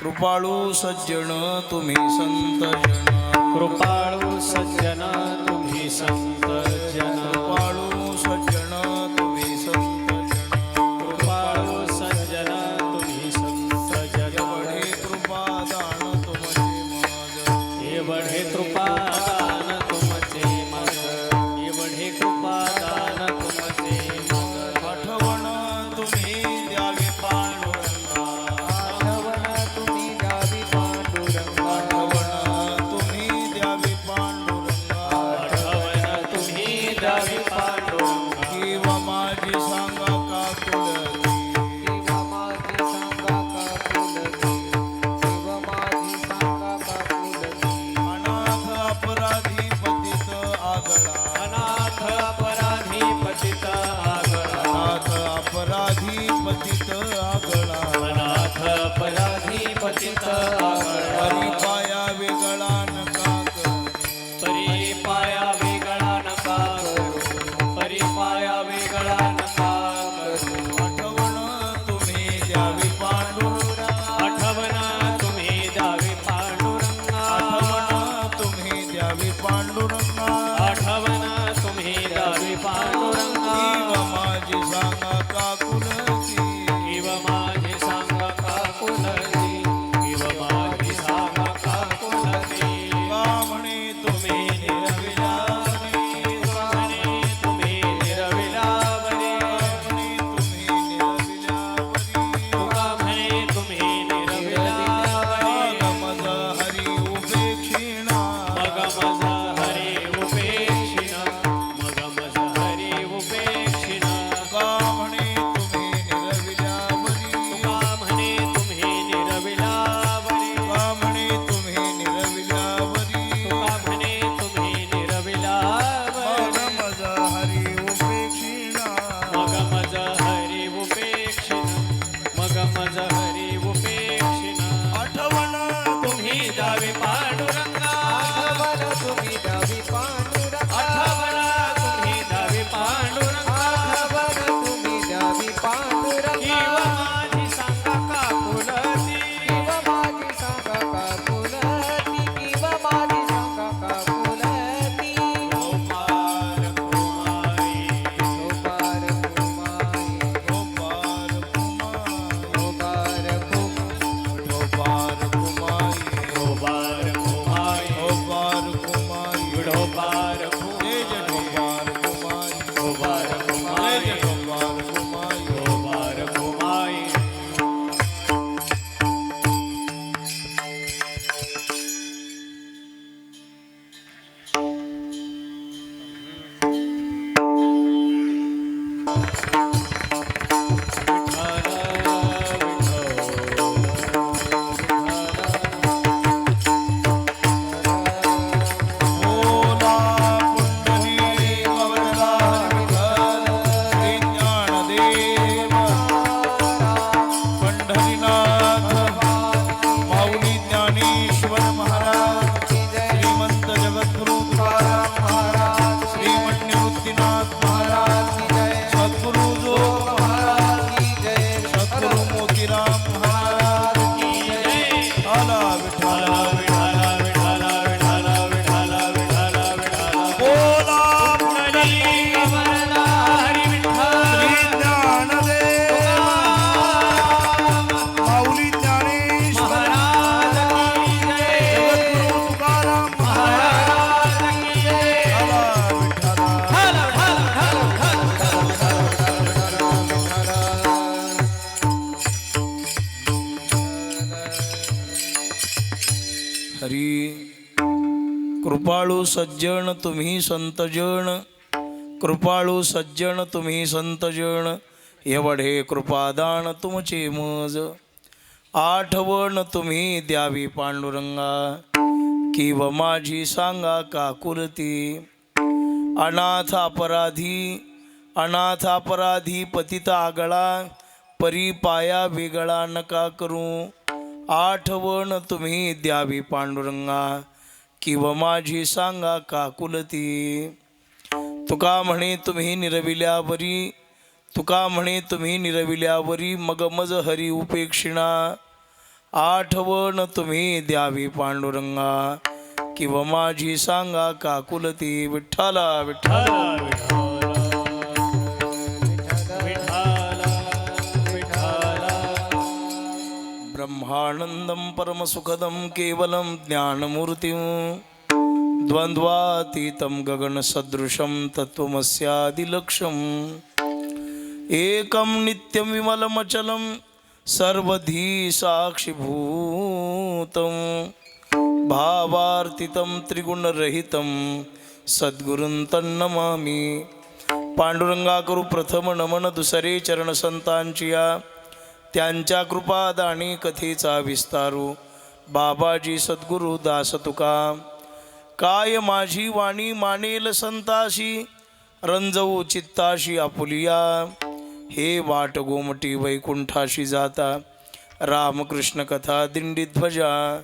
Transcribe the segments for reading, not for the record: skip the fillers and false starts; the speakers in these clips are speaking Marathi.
कृपाळू सज्जन तुम्ही संत जन, कृपाळू सज्जन तुम्ही संत जन, कृपाळू सज्जन तुम्ही संत जन, कृपाळू सज्जन तुम्ही संत जन, एवढे कृपादान तुमचे मज, एवढे कृपादान तुमचे मज, एवढे कृपादान तुमचे मज, आठवण तुम्ही द्यावी पांडुरंगा, आठवण तुम्ही द्यावी पांडुरंगा, आठवण तुम्ही द्यावी पांडुरंगा, आठवण तुम्ही द्यावी पांडुरंगा, किंवा माझी सांगा का कुलती, किंवा माझी सांगा का कुलती, किंवा माझी सांगा का कुलती, अनाथ अपराधी पतित आगळा, अनाथ अपराधी पतित आगळा, अनाथ अपराधी पतित आगळा, अनाथ अपराधी पतित आगळा, परिपाया वेगळा नका करू, परिपाया वेगळा नका करू, परिपाया वेगळा नका करू, आठवण तुम्ही द्यावी पांडुरंगा, आठवण तुम्ही द्यावी पांडुरंगा, आठवण तुम्ही द्यावी पांडुरंगा, आठवण तुम्ही द्यावी पांडुरंगा, किंवा माझी सांगा का कुलती, किंवा माझी सांगा का कुलती, किंवा माझी सांगा का कुलती, का म्हणे तुम्ही निरविलावरी, म्हणे तुम्ही निरविलावरी, म्हणे तुम्ही निरविलावरी, तुका म्हणे तुम्ही निरविलावरी, मग हरी उपेक्षिणा, मग मज हरी उपेक्षिण, मग मज हरी उपेक्षिण, का म्हणे तुम्ही निरविलावरी, तुका म्हणे तुम्ही निरविलावरी, का म्हणे तुम्ही निरविलावरी, तुका म्हणे तुम्ही निरविलावरी, मग मज हरी उपेक्षिणा, मग मज हरी उपेक्षिण, मग मज हरी उपेक्षिण, आठवण तुम्ही द्यावी पांडुरंगा, आठवण तुम्ही द्यावी पांडुरंगा, आठवण तुम्ही द्यावी पांडुरंगा, आठवण तुम्ही द्यावी पांडुरंगा, किंवा माझी सांगा का कुलती, किंवा माझी सांगा का कुलती, किंवा माझी सांगा का कुलती, गोपाल कुमारी, गोपार कुमारी, गोपाल कुमार, गोपार कुमारी, ढोपार कुमारी, गोपाल कुमारी, ढोपार कुमारी, ढोपार जय जय कुमारी, ढोपार कुमारी, गोपाल जय जय कुमारी, ढोपार कुमारी, गोपाल कुमारी, बोला पुंडली कवरदार विठ्ठल, श्री ज्ञानदेव पंढरीनाथ, माऊली ज्ञानेश्वर महाराज, श्रीमंत जगद्गुरु तुकाराम महाराज, श्रीमंत निवृत्तीनाथ महाराज, सद्गुरु जोग महाराज, सद्गुरु मोतीराम महाराज, आला विठ्ठल, बोला श्री ज्ञानदेव माऊली ज्ञानेश्वर जगद्गुरु तुकाराम महाराज, आला विठ्ठल, हरी कृपाळू सज्जन तुम्ही संतजन, कृपाळू सज्जन तुम्ही संतजन, एवढे कृपादान तुमचे मज, आठवण तुम्ही द्यावी पांडुरंगा, किंवा माझी सांगा का कुलती, अनाथ अपराधी पतित आगळा, परिपाया वेगळा नका करू, आठवण तुम्ही द्यावी पांडुरंगा, किंवा माझी सांगा का कुलती, तुका म्हणे तुम्ही निरविल्यावरी, तुका म्हणे तुम्ही निरविल्यावरी, मग मज हरी उपेक्षिणा, आठवण तुम्ही द्यावी पांडुरंगा किंवा माझी सांगा काकुलती विठ्ठला विठ्ठला ब्रह्मानंदं परमसुखदं केवलं ज्ञानमूर्तिं द्वन्द्वातीतं गगनसदृशं तत्त्वमस्यादिलक्ष्यम् एकं नित्यं विमलमचलं सर्वधी साक्षिभूतं भावार्थितं त्रिगुणरहितं सद्गुरुं तन्नमामि. पांडुरंगा करू प्रथम नमन दुसरे चरण संतांचिया त्यांच्या कृपादानी कथेचा विस्तारू बाबाजी सद्गुरु दास तुका काय माझी वाणी मानेल संताशी रंजवू चित्ताशी आपुलिया हे वाट गोमटी वैकुंठाशी जाता रामकृष्ण कथा दिंडी ध्वजा.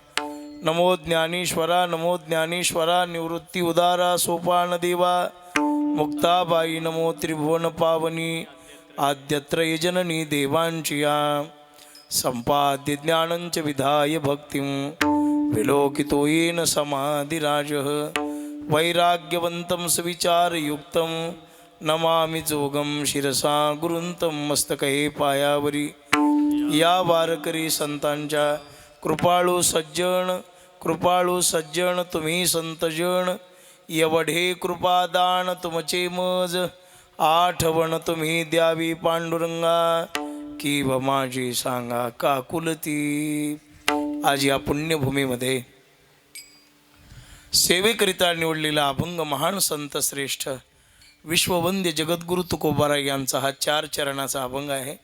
नमो ज्ञानेश्वरा नमो ज्ञानेश्वरा निवृत्ती उदारा सोपान देवा मुक्ताबाई नमो त्रिभुवन पावनी आद्यत्रय जननी देवांचिया संपाद्य ज्ञानंच विधाय भक्तिं विलोकितो येन समाधिराजः वैराग्यवन्तं सुविचारयुक्तं नमामि जोगं शिरसा गुरुंतं मस्तके पायावरी. या वारकरी संतांच्या कृपाळू सज्जन तुम्ही संतजन एवढे कृपादान तुमचे मज आठवण तुम्ही द्यावी पांडुरंगा किंवा माझी सांगा काकुलती. आज या पुण्यभूमीमध्ये सेवेकरिता निवडलेला अभंग महान संत श्रेष्ठ विश्ववंद्य जगद्गुरु तुकोबाराय यांचा हा 4 चरणाचा अभंग आहे.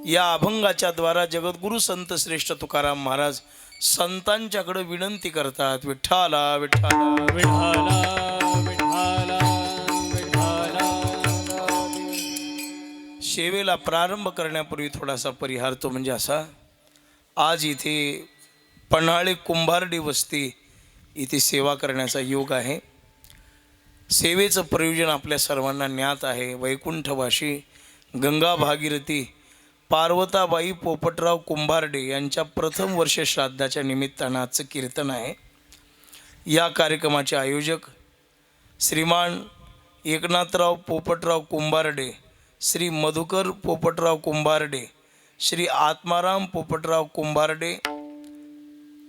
या अभंगाच्या द्वारा जगद्गुरु संत श्रेष्ठ तुकाराम महाराज संतांच्याकडे विनंती करतात विठ्ठला विठ्ठला विठ्ठला विठ्ठला विठ्ठला. सेवेला प्रारंभ करण्यापूर्वी थोडासा परिहार तो म्हणजे असा. आज इथे पन्हाळे कुंभारडी वस्ती इथे सेवा करण्याचा योग आहे. सेवेचं प्रयोजन आपल्या सर्वांना ज्ञात आहे. वैकुंठवाशी गंगा भागीरथी पार्वताबाई पोपटराव कुंभारडे यांच्या प्रथम वर्ष श्राद्धाच्या निमित्तानं आजचं कीर्तन आहे. या कार्यक्रमाचे आयोजक श्रीमान एकनाथराव पोपटराव कुंभारडे, श्री मधुकर पोपटराव कुंभारडे, श्री आत्माराम पोपटराव कुंभारडे,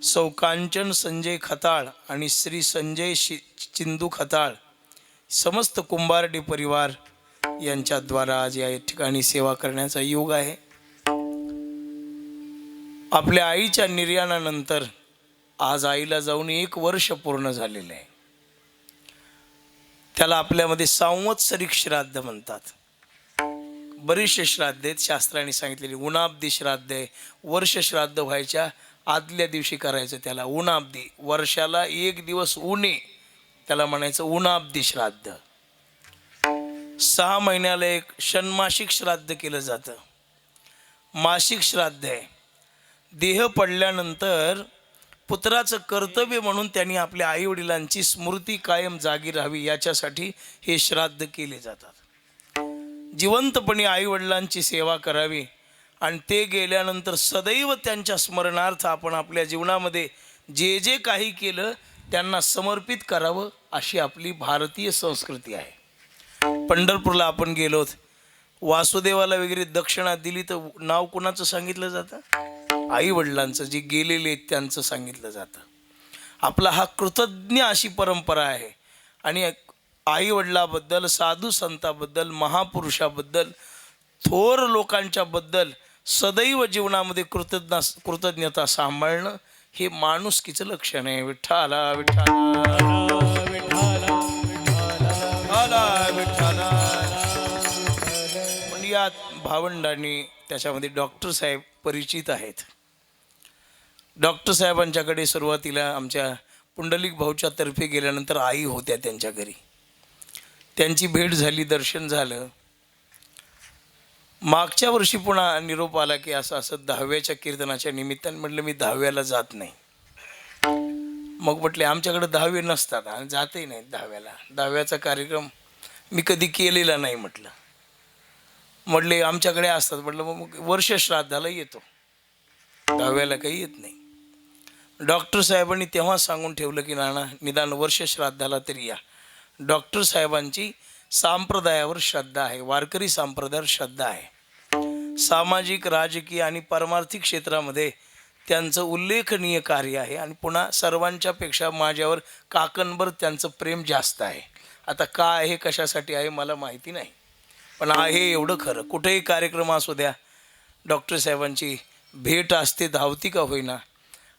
सौ कांचन संजय खताळ आणि श्री संजय चिंदू खताळ समस्त कुंभारडे परिवार यांच्याद्वारा आज या ठिकाणी सेवा करण्याचा योग आहे. आपल्या आईच्या निर्याणानंतर आज आईला जाऊन 1 वर्ष पूर्ण झालेलं आहे. त्याला आपल्यामध्ये संवत्सरिक श्राद्ध म्हणतात. बरीचसे श्राद्ध आहेत. शास्त्राने सांगितलेली उनाब्दी श्राद्ध आहे. वर्ष श्राद्ध व्हायच्या आदल्या दिवशी करायचं त्याला उनाब्दी. वर्षाला 1 दिवस उणे त्याला म्हणायचं उनाब्दी श्राद्ध. 6 महिन्याला एक षण्मासिक श्राद्ध केलं जातं. मासिक श्राद्ध आहे. देह पडल्यानंतर पुत्राचं कर्तव्य म्हणून त्यांनी आपल्या आईवडिलांची स्मृती कायम जागी राहावी याच्यासाठी हे श्राद्ध केले जातात. जिवंतपणी आईवडिलांची सेवा करावी आणि ते गेल्यानंतर सदैव त्यांच्या स्मरणार्थ आपण आपल्या जीवनामध्ये जे जे काही केलं त्यांना समर्पित करावं अशी आपली भारतीय संस्कृती आहे. पंढरपूरला आपण गेलोत, वासुदेवाला वगैरे दक्षिणा दिली तर नाव कुणाचं सांगितलं जातं? आईवडिलांचं. जे गेलेले आहेत त्यांचं सांगितलं जातं. आपला हा कृतज्ञ अशी परंपरा आहे. आणि आईवडिलाबद्दल, साधू संताबद्दल, महापुरुषाबद्दल, थोर लोकांच्याबद्दल सदैव जीवनामध्ये कृतज्ञता सांभाळणं हे माणुसकीचं लक्षण आहे. विठ्ठला विठ्ठला विठ्ठला. पण या भावंडांनी त्याच्यामध्ये डॉक्टर साहेब परिचित आहेत. डॉक्टर साहेबांच्याकडे सुरुवातीला आमच्या पुंडलिक भाऊच्या तर्फे गेल्यानंतर आई होत्या त्यांच्या घरी. त्यांची भेट झाली, दर्शन झालं. मागच्या वर्षी पुन्हा निरोप आला की असं 10व्याच्या कीर्तनाच्या निमित्ताने. म्हटलं मी 10व्याला जात नाही. मग म्हटले आमच्याकडे 10वे नसतात आणि जातही नाही 10व्याला. 10व्याचा कार्यक्रम मी कधी केलेला नाही म्हटलं. म्हटले आमच्याकडे असतात. म्हटलं मग वर्ष श्राद्धाला येतो. दहाव्याला काही येत नाही. डॉक्टर साहेबांनी तेव्हा सांगून ठेवलं की नाना निदान वर्ष श्राद्धाला तरी या. डॉक्टर साहेबांची संप्रदायावर श्रद्धा आहे, वारकरी संप्रदायावर श्रद्धा आहे. सामाजिक, राजकीय आणि परमार्थिक क्षेत्रामध्ये त्यांचं उल्लेखनीय कार्य आहे आणि पुन्हा सर्वांच्यापेक्षा माझ्यावर काकणभर त्यांचं प्रेम जास्त आहे. आता का आहे, कशासाठी आहे मला माहिती नाही, पण आहे एवढं खरं. कुठेही कार्यक्रम असू द्या, डॉक्टर साहेबांची भेट असते, धावती का होईना.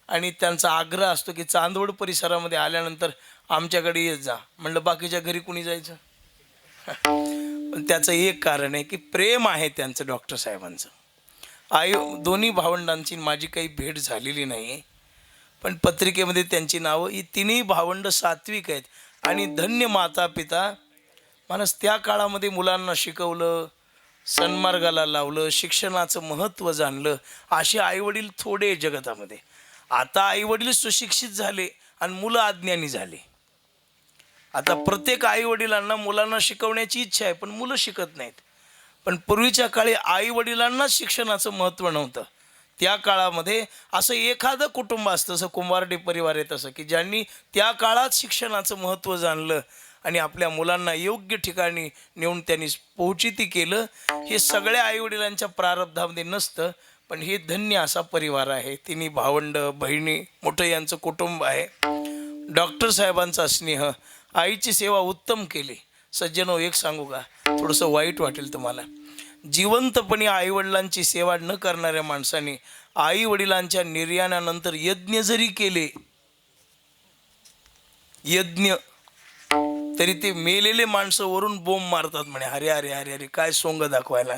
आणि त्यांचा आग्रह असतो की चांदवड परिसरामध्ये आल्यानंतर आमच्याकडे येत जा. म्हणलं बाकीच्या घरी कुणी जायचं. पण त्याचं एक कारण आहे की प्रेम आहे त्यांचं डॉक्टर साहेबांचं. दोन्ही भावंडांची माझी काही भेट झालेली नाही, पण पत्रिकेमध्ये त्यांची नावं, ही तिन्ही भावंड सात्विक आहेत आणि धन्य माता पिता. मला त्या काळामध्ये मुलांना शिकवलं, सन्मार्गाला लावलं, शिक्षणाचं महत्त्व जाणलं. असे आईवडील थोडे जगतामध्ये. आता आईवडील सुशिक्षित झाले आणि मुलं अज्ञानी झाली. आता प्रत्येक आईवडिलांना मुलांना शिकवण्याची इच्छा आहे, पण मुलं शिकत नाहीत. पण पूर्वीच्या काळी आईवडिलांना शिक्षणाचं महत्त्व नव्हतं. त्या काळामध्ये असं एखादं कुटुंब असतं, असं कुंभारडे परिवार आहे तसं, की ज्यांनी त्या काळात शिक्षणाचं महत्त्व जाणलं आणि आपल्या मुलांना योग्य ठिकाणी नेऊन त्यांनी पोहोचिती केलं. हे सगळ्या आईवडिलांच्या प्रारब्धामध्ये नसतं, पण हे धन्य असा परिवार आहे. तिन्ही भावंड, बहिणी, मोठं यांचं कुटुंब आहे. डॉक्टर साहेबांचा स्नेह, आईची सेवा उत्तम केली. सज्जनो, एक सांगू का, थोडंसं वाईट वाटेल तुम्हाला. जिवंतपणे आईवडिलांची सेवा न करणाऱ्या माणसाने आईवडिलांच्या निर्याणानंतर यज्ञ जरी केले, यज्ञ, तरी ते मेलेले माणसं वरून बोंब मारतात म्हणे, अरे अरे अरे अरे काय सोंग दाखवायला.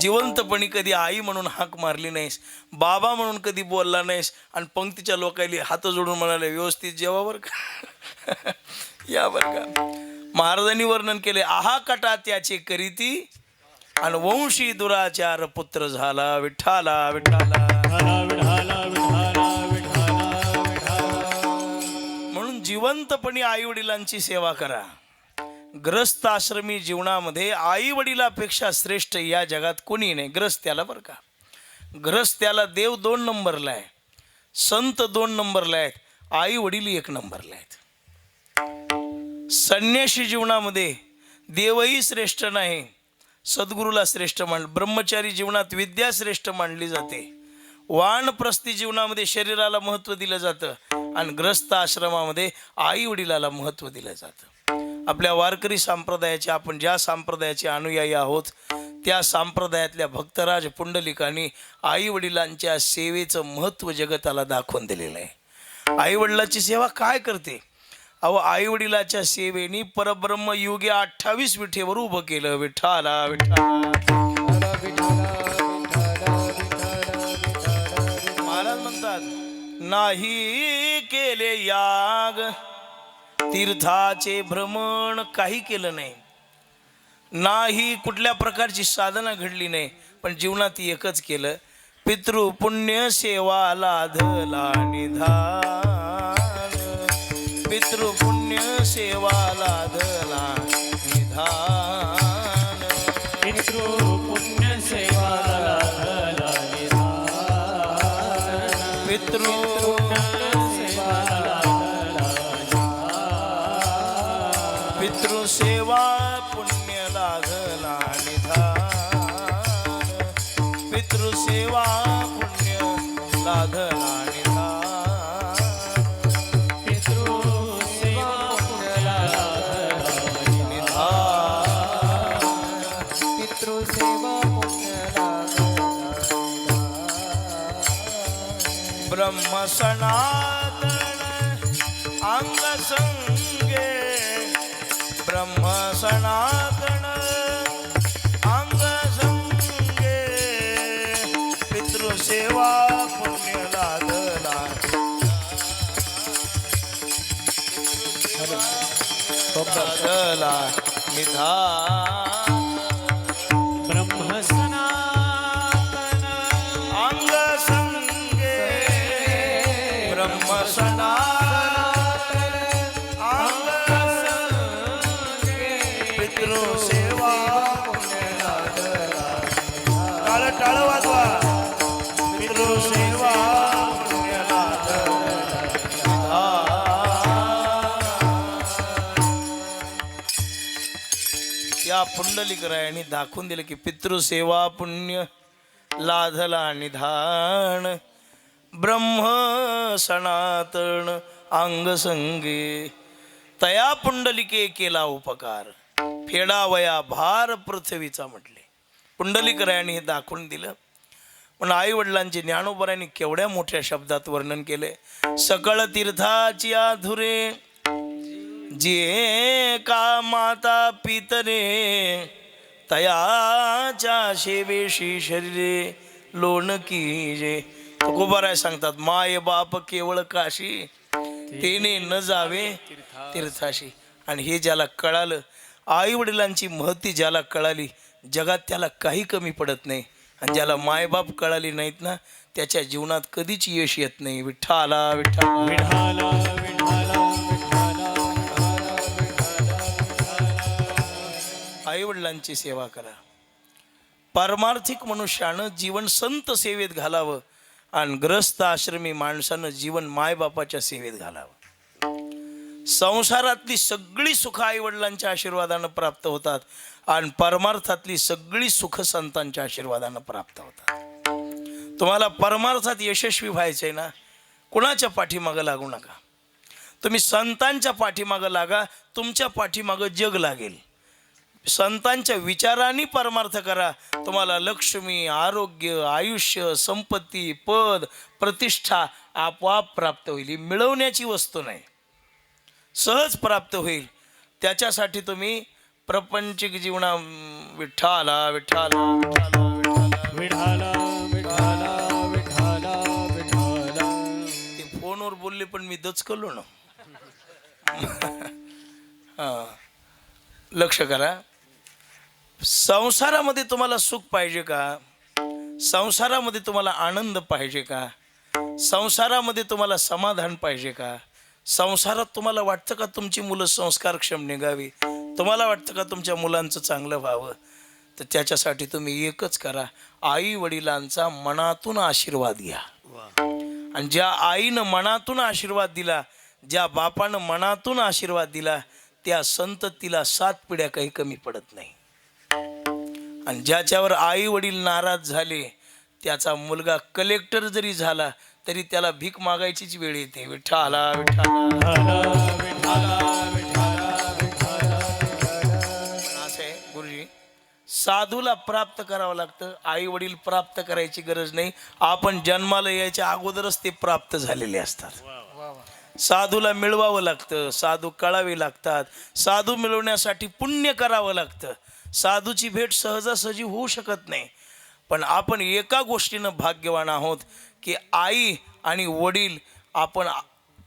जिवंतपणी कधी आई म्हणून हाक मारली नाहीस, बाबा म्हणून कधी बोलला नाहीस आणि पंक्तीच्या लोकांनी हात जोडून म्हणाले व्यवस्थित जेवावर का या बरं का. महाराजांनी वर्णन केले, आहा कटा त्याचे करीती आणि वंशी दुराचार पुत्र झाला. विठ्ठला विठ्ठला. म्हणून जिवंतपणी आई वडिलांची सेवा करा. ग्रस्त आश्रमी जीवनामध्ये आई वडिलापेक्षा श्रेष्ठ या जगात कोणी नाही. ग्रस्त्याला बरं का, ग्रस्त्याला देव 2 नंबरला आहे, संत 2 नंबरला आहेत, आई वडील 1 नंबरला आहेत. संन्यासी जीवनामध्ये देवही श्रेष्ठ नाही, सद्गुरूला श्रेष्ठ ब्रह्मचारी जीवनात विद्या श्रेष्ठ मानली जाते. वानप्रस्थी जीवनामध्ये शरीराला महत्त्व दिलं जातं आणि ग्रस्त आश्रमामध्ये आई वडिलाला महत्त्व दिलं जातं. आपल्या वारकरी संप्रदायाचे, आपण ज्या संप्रदायाचे अनुयायी आहोत त्या संप्रदायातल्या भक्तराज पुंडलिकांनी आई वडिलांच्या सेवेचं महत्त्व जगताला दाखवून दिलेलं आहे. आई वडिलाची सेवा काय करते? अहो, आई वडिलाच्या सेवेनी परब्रह्म युगे 28 विठेवर उभं केलं. विठ्ठला विठ्ठला. महाराज म्हणतात, नाही केले याग तीर्थाचे भ्रमण, काही केलं नाही, नाही कुठल्या प्रकारची साधना घडली नाही, पण जीवनात एकच केलं, पितृपुण्य सेवा लाधला निधान. पितृपुण्य सेवा लाधला निधान. पितृपुण्य सेवा लाधला निधान. पितृसेवा पुण्य लाधला निधान. पितृसेवा पुण्य लाधला निधान. पितृसेवा पुण्य लाधला निधान. पितृसेवा पुण्य ब्रह्म सनातन अंग संगे. ब्रह्म सनातन अंग संगे. पितृसेवा पुण्य लाधला. लाधला निधान. ब्रह्म सनातन अंग संगे. ब्रह्म सनातन अंग संगे. पितृसेवा पुण्य लाधला. टाळ टाळ वाजवा. पितृसेवा पुंडलिकरायांनी दाखवून दिलं की पितृसेवा पुण्य लाधला निधान, ब्रह्म सनातन अंग संगे, तया पुंडलिके केला उपकार, फेडावया भार पृथ्वीचा म्हटले. पुंडलिकरायांनी हे दाखवून दिलं. पण आई वडिलांचे ज्ञानोबरांनी केवढ्या मोठ्या शब्दात वर्णन केले. सकळ तीर्थाची आधुरे जे का माता पितरे, तयाच्या सेवेशी शरीरे लोण कीजे. तुकोबाराय सांगतात माय बाप केवळ काशी, तेने न जावे तीर्थाशी. आणि हे ज्याला कळालं, आई वडिलांची महती ज्याला कळाली, जगात त्याला काही कमी पडत नाही. आणि ज्याला मायबाप कळाली नाहीत ना, त्याच्या जीवनात कधीच यश येत नाही. विठ्ठला विठ्ठला विठाला विठाला आई वडिलांची सेवा करा. पारमार्थिक मनुष्यानं जीवन संत सेवेत घालावं आणि ग्रस्त आश्रमी माणसानं जीवन मायबापाच्या सेवेत घालावं. संसारातली सगळी सुख आई वडिलांच्या आशीर्वादानं प्राप्त होतात आणि परमार्थातली सगळी सुख संतांच्या आशीर्वादानं प्राप्त होतात. तुम्हाला परमार्थात यशस्वी व्हायचं आहे ना, कुणाच्या पाठीमागं लागू नका. तुम्ही संतांच्या पाठीमागं लागा, तुमच्या पाठीमागं जग लागेल. संतांच्या विचारांनी परमार्थ करा, तुम्हाला लक्ष्मी, आरोग्य, आयुष्य, संपत्ती, पद, प्रतिष्ठा आपोआप प्राप्त होईल. ही मिळवण्याची वस्तू नाही, सहज प्राप्त होईल. त्याच्यासाठी तुम्ही प्रपंचिक जीवना विठ्ठला विठ्ठला विठाला विठाला विठाला विठाला. ते फोनवर बोलले पण मी दचकलो ना. हां, लक्ष करा. संसारामध्ये तुम्हाला सुख पाहिजे का? संसारामध्ये तुम्हाला आनंद पाहिजे का? संसारामध्ये तुम्हाला समाधान पाहिजे का? संसारात तुम्हाला वाटतं का तुमची मुलं संस्कारक्षम निघावी? तुम्हाला वाटतं का तुमच्या मुलांचं चांगलं व्हावं? तर त्याच्यासाठी तुम्ही एकच करा, आई वडिलांचा मनातून आशीर्वाद घ्या. आणि ज्या आईनं मनातून आशीर्वाद दिला, ज्या बापानं मनातून आशीर्वाद दिला, त्या संततीला 7 पिढ्या काही कमी पडत नाही. आणि ज्याच्यावर आई वडील नाराज झाले, त्याचा मुलगा कलेक्टर जरी झाला तरी त्याला भीक मागायचीच वेळ येते. विठ्ठला विठ्ठला. असं आहे गुरुजी, साधूला प्राप्त करावं लागतं, आई वडील प्राप्त करायची गरज नाही. आपण जन्माला यायच्या अगोदरच ते प्राप्त झालेले असतात. साधूला मिळवावं लागतं, साधू कळावे लागतात. साधू मिळवण्यासाठी पुण्य करावं लागतं. साधूची भेट सहजासहजी होऊ शकत नाही. पण आपण एका गोष्टीनं भाग्यवान आहोत की आई आणि वडील, आपण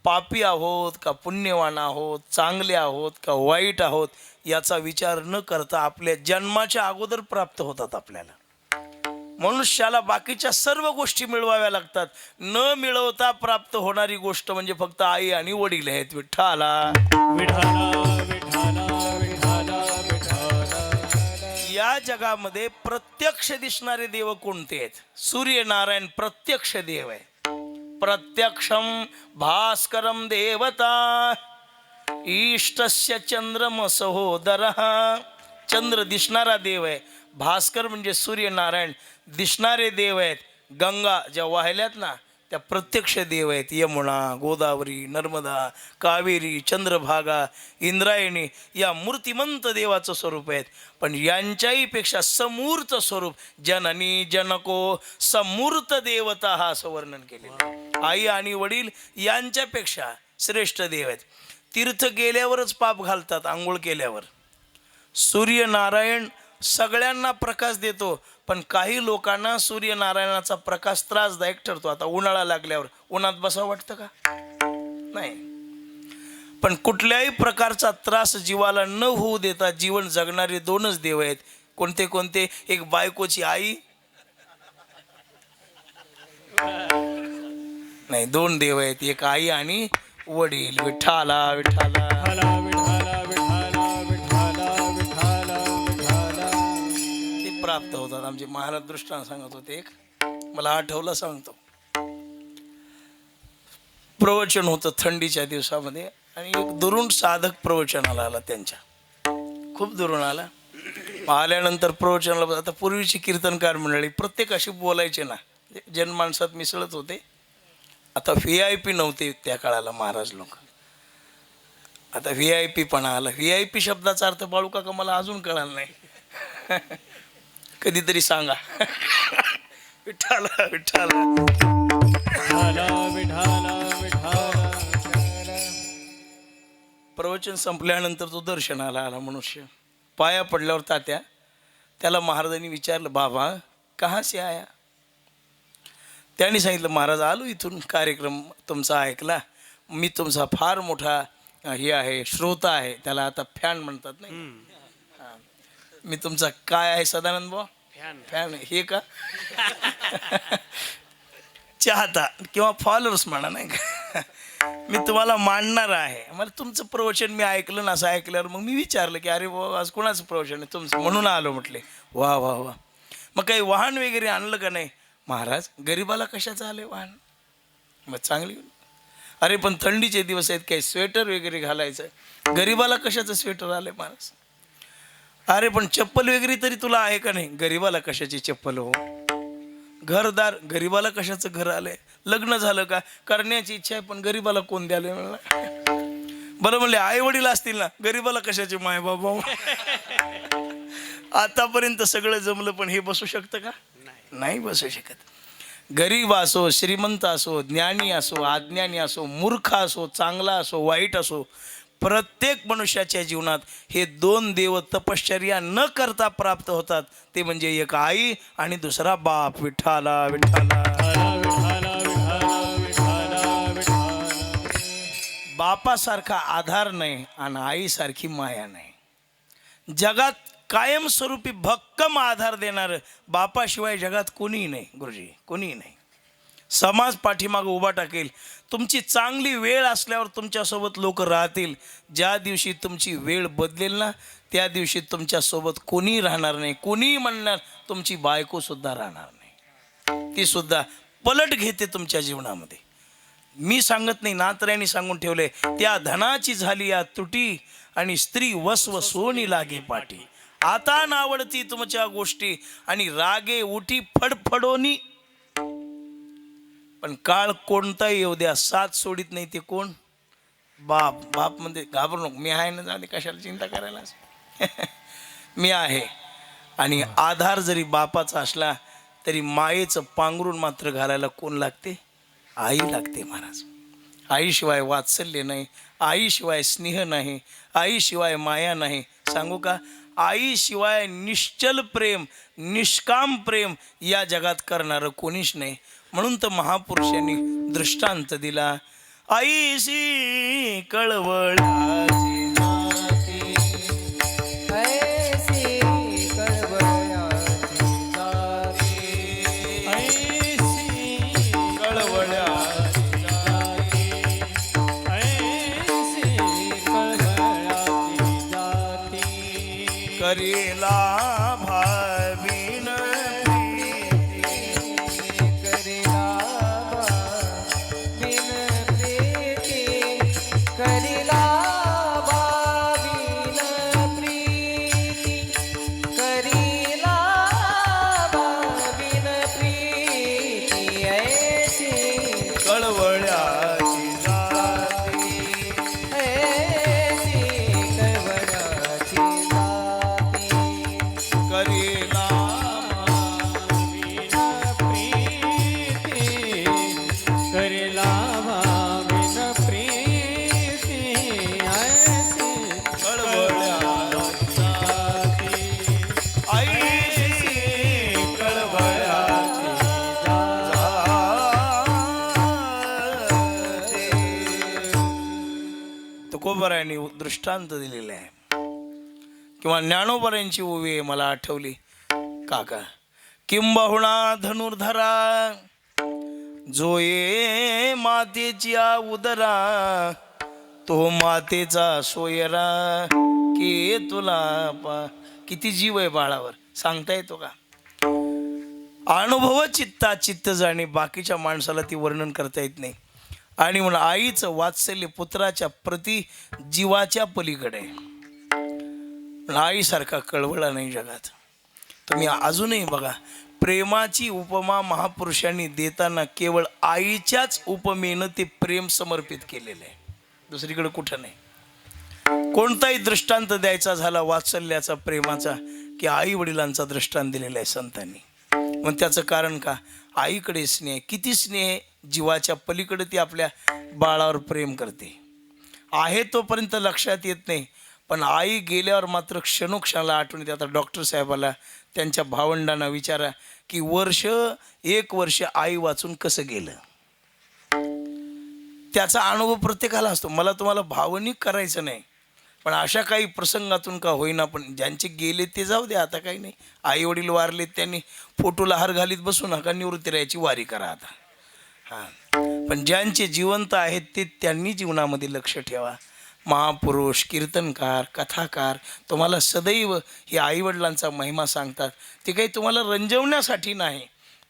पापी आहोत का पुण्यवान आहोत, चांगले आहोत का वाईट आहोत, याचा विचार न करता आपल्या जन्माच्या अगोदर प्राप्त होतात आपल्याला. मनुष्याला बाकीच्या सर्व गोष्टी मिळवाव्या लागतात. न मिळवता प्राप्त होणारी गोष्ट म्हणजे फक्त आई आणि वडील आहेत. विठ्ठला विठाला विठाला विठाला विठाला. या जगामध्ये प्रत्यक्ष दिसणारे देव कोणते आहेत? सूर्यनारायण प्रत्यक्ष देव आहे. प्रत्यक्षम भास्करम देवता, इष्टस्य चंद्रम सहोदर. चंद्र दिसणारा देव आहे. भास्कर म्हणजे सूर्यनारायण दिसणारे देव आहेत. गंगा ज्या वाहिल्यात ना, त्या प्रत्यक्ष देव आहेत. यमुना, गोदावरी, नर्मदा, कावेरी, चंद्रभागा, इंद्रायणी या मूर्तिमंत देवाचं स्वरूप आहेत. पण यांच्याही पेक्षा समूर्त स्वरूप जननी जनको समूर्त देवता, हा असं वर्णन केलेलं. आई आणि वडील यांच्यापेक्षा श्रेष्ठ देव आहेत. तीर्थ गेल्यावरच पाप घालतात, आंघोळ केल्यावर. सूर्यनारायण सगळ्यांना प्रकाश देतो, पण काही लोकांना सूर्यनारायणाचा प्रकाश त्रासदायक ठरतो. आता उन्हाळा लागल्यावर उन्हात बसावं वाटतं का? नाही. पण कुठल्याही प्रकारचा त्रास जीवाला न होऊ देता जीवन जगणारे 2च देव आहेत. कोणते कोणते? एक बायकोची आई, नाही 2 देव आहेत, एक आई आणि वडील. विठ्ठला विठ्ठला. विठाला विठाला विठाला विठाला विठाला विठाला. ते प्राप्त होतात. आमचे महाराज दृष्टांत सांगत होते, एक मला आठवलं सांगतो. प्रवचन होतं थंडीच्या दिवसामध्ये आणि एक दुरून साधक प्रवचनाला आला. त्यांच्या खूप दुरून आला. आल्यानंतर प्रवचनाला आता पूर्वीची कीर्तनकार मंडळी प्रत्येक अशी बोलायचे ना, जनमानसात मिसळत होते. आता VIP नव्हते त्या काळाला महाराज लोक. आता VIP पण आला. VIP शब्दाचा अर्थ बाळू काका मला अजून कळाला नाही. कधीतरी सांगा. विठ्ठला विठ्ठला. विठाला विठाला विठाला. प्रवचन संपल्यानंतर तो दर्शनाला आला मनुष्य. पाया पडल्यावर तात्या त्याला महाराजांनी विचारलं, बाबा कहाँ से आया? त्यांनी सांगितलं, महाराज आलो इथून, कार्यक्रम तुमचा ऐकला, मी तुमचा फार मोठा हे आहे, श्रोता आहे, त्याला आता फॅन म्हणतात नाही. हां, मी तुमचा काय आहे सदानंद भाऊ? फॅन हे का? चाहता किंवा फॉलोअर्स म्हणा नाही का. मी तुम्हाला मांडणार आहे. मला तुमचं प्रवचन मी ऐकलं ना, असं ऐकल्यावर मग मी विचारलं की अरे बाबा आज कोणाचं प्रवचन आहे तुमचं, म्हणून आलो म्हटले. वा वा वा. मग काही वाहन वगैरे आणलं का नाही? महाराज गरिबाला कशाचं आलं वाहन? मग चांगली. अरे पण थंडीचे दिवस आहेत, काही स्वेटर वगैरे घालायचं, गरिबाला कशाचं स्वेटर आलं महाराज? अरे पण चप्पल वगैरे तरी तुला आहे का नाही? गरिबाला कशाची चप्पल हो? घरदार, गरिबाला कशाचं घर आलंय? लग्न झालं का? करण्याची इच्छा आहे पण गरिबाला कोण द्यायला म्हणलं? बरं म्हणले आई वडील असतील ना, गरिबाला कशाचे माय बाबा? आतापर्यंत सगळं जमलं पण हे बसू शकतं का? नाही बसू शकत. गरीब असो, श्रीमंत असो, ज्ञानी असो, अज्ञानी असो, मूर्ख असो, चांगला असो, वाईट असो, प्रत्येक मनुष्याच्या जीवनात हे 2 देव तपश्चर्या न करता प्राप्त होतात. ते म्हणजे एक आई आणि दुसरा बाप. विठ्ठला विठ्ठला. बापासारखा आधार नाही आणि आईसारखी माया नाही. जगात कायमस्वरूपी भक्कम आधार देणारं बापाशिवाय जगात कोणीही नाही गुरुजी, कोणीही नाही. समाज पाठीमागं उभा टाकेल. तुमची चांगली वेळ असल्यावर तुमच्यासोबत लोक राहतील. ज्या दिवशी तुमची वेळ बदलेल ना, त्या दिवशी तुमच्यासोबत कोणीही राहणार नाही. कोणीही म्हणणार तुमची बायकोसुद्धा राहणार नाही. ती सुद्धा पलट घेते तुमच्या जीवनामध्ये. मी सांगत नाही, नातऱ्यांनी सांगून ठेवले, त्या धनाची झाली या तुटी आणि स्त्री वस्व सोनी लागे पाटी. आता नावडती तुमच्या गोष्टी आणि रागे उठी फडफडोनी. पण काळ कोणता येऊ द्या, साथ सोडित नाही. ते कोण? बाप. बाप म्हणजे घाबरू नको, मी आहे ना, झाले कशाला चिंता करायला. मी आहे. आणि आधार जरी बापाचा असला तरी मायेचं पांघरून मात्र घालायला कोण लागते? आई लागते महाराज. आईशिवाय वात्सल्य नाही, आईशिवाय स्नेह नाही, आईशिवाय माया नाही. सांगू का, आईशिवाय निश्चल प्रेम, निष्काम प्रेम या जगात करणारं कोणीच नाही. म्हणून तर महापुरुषांनी दृष्टांत दिला. आईशी कळवळाची नाती, ऐसी कळवळ्याची जाती, ऐसी कळवळाची जाती, ऐसी कळवळाची जाती. करीला भाविन करिला बिन प्रीती, करिला बिन प्रीती, करिला बिन प्रीती, ऐसी कळवळ्याची जाती. ऐसी कळवळ्याची जाती, करीला करेला भाविन प्रीती, ऐसी कळवळ्याची जाती. आईशी कळवळ्याची तुकोबारायांनी दृष्टांत दिलेला आहे किंवा ज्ञानोबारायांची ओवी आहे मला आठवली. काका किंबहुना धनुर्धरा, जो ये मातेच्या उदरा, तो मातेचा सोयरा. की तुला किती जीव आहे बाळावर सांगता येतो का? अनुभव चित्ता चित्त जाणे, बाकीच्या माणसाला ती वर्णन करता येत नाही. आणि म्हणून आईचं वात्सल्य पुत्राच्या प्रति जीवाच्या पलीकडे. पण आईसारखा कळवळा नाही जगात. तुम्ही अजूनही बघा, प्रेमाची उपमा महापुरुषांनी देताना केवळ आईच्याच उपमेनं ते प्रेम समर्पित केलेलं आहे, दुसरीकडे कुठं नाही. कोणताही दृष्टांत द्यायचा झाला वात्सल्याचा, प्रेमाचा, की आई वडिलांचा दृष्टांत दिलेला आहे संतांनी. मग त्याचं कारण का? आईकडे स्नेह, किती स्नेह, जीवाच्या पलीकडे ती आपल्या बाळावर प्रेम करते. आहे तोपर्यंत लक्षात येत नाही, पण आई गेल्यावर मात्र क्षणोक्षणाला आठवण येते. आता डॉक्टर साहेबाला त्यांच्या भावंडांना विचारा की एक वर्ष आई वाचून कसं गेलं. त्याचा अनुभव प्रत्येकाला असतो. मला तुम्हाला भावनिक करायचं नाही, पण अशा काही प्रसंगातून का होईना, पण ज्यांचे गेले ते जाऊ दे, आता काही नाही. आई वडील वारलेत, त्यांनी फोटोला हार घालीत बसू नका, निवृत्ती राहायची वारी करा आता. हां, पण ज्यांचे जिवंत आहेत ते त्यांनी जीवनामध्ये लक्ष ठेवा. महापुरुष, कीर्तनकार, कथाकार तुम्हाला सदैव हे आईवडिलांचा महिमा सांगतात. ते काही तुम्हाला रंजवण्यासाठी नाही,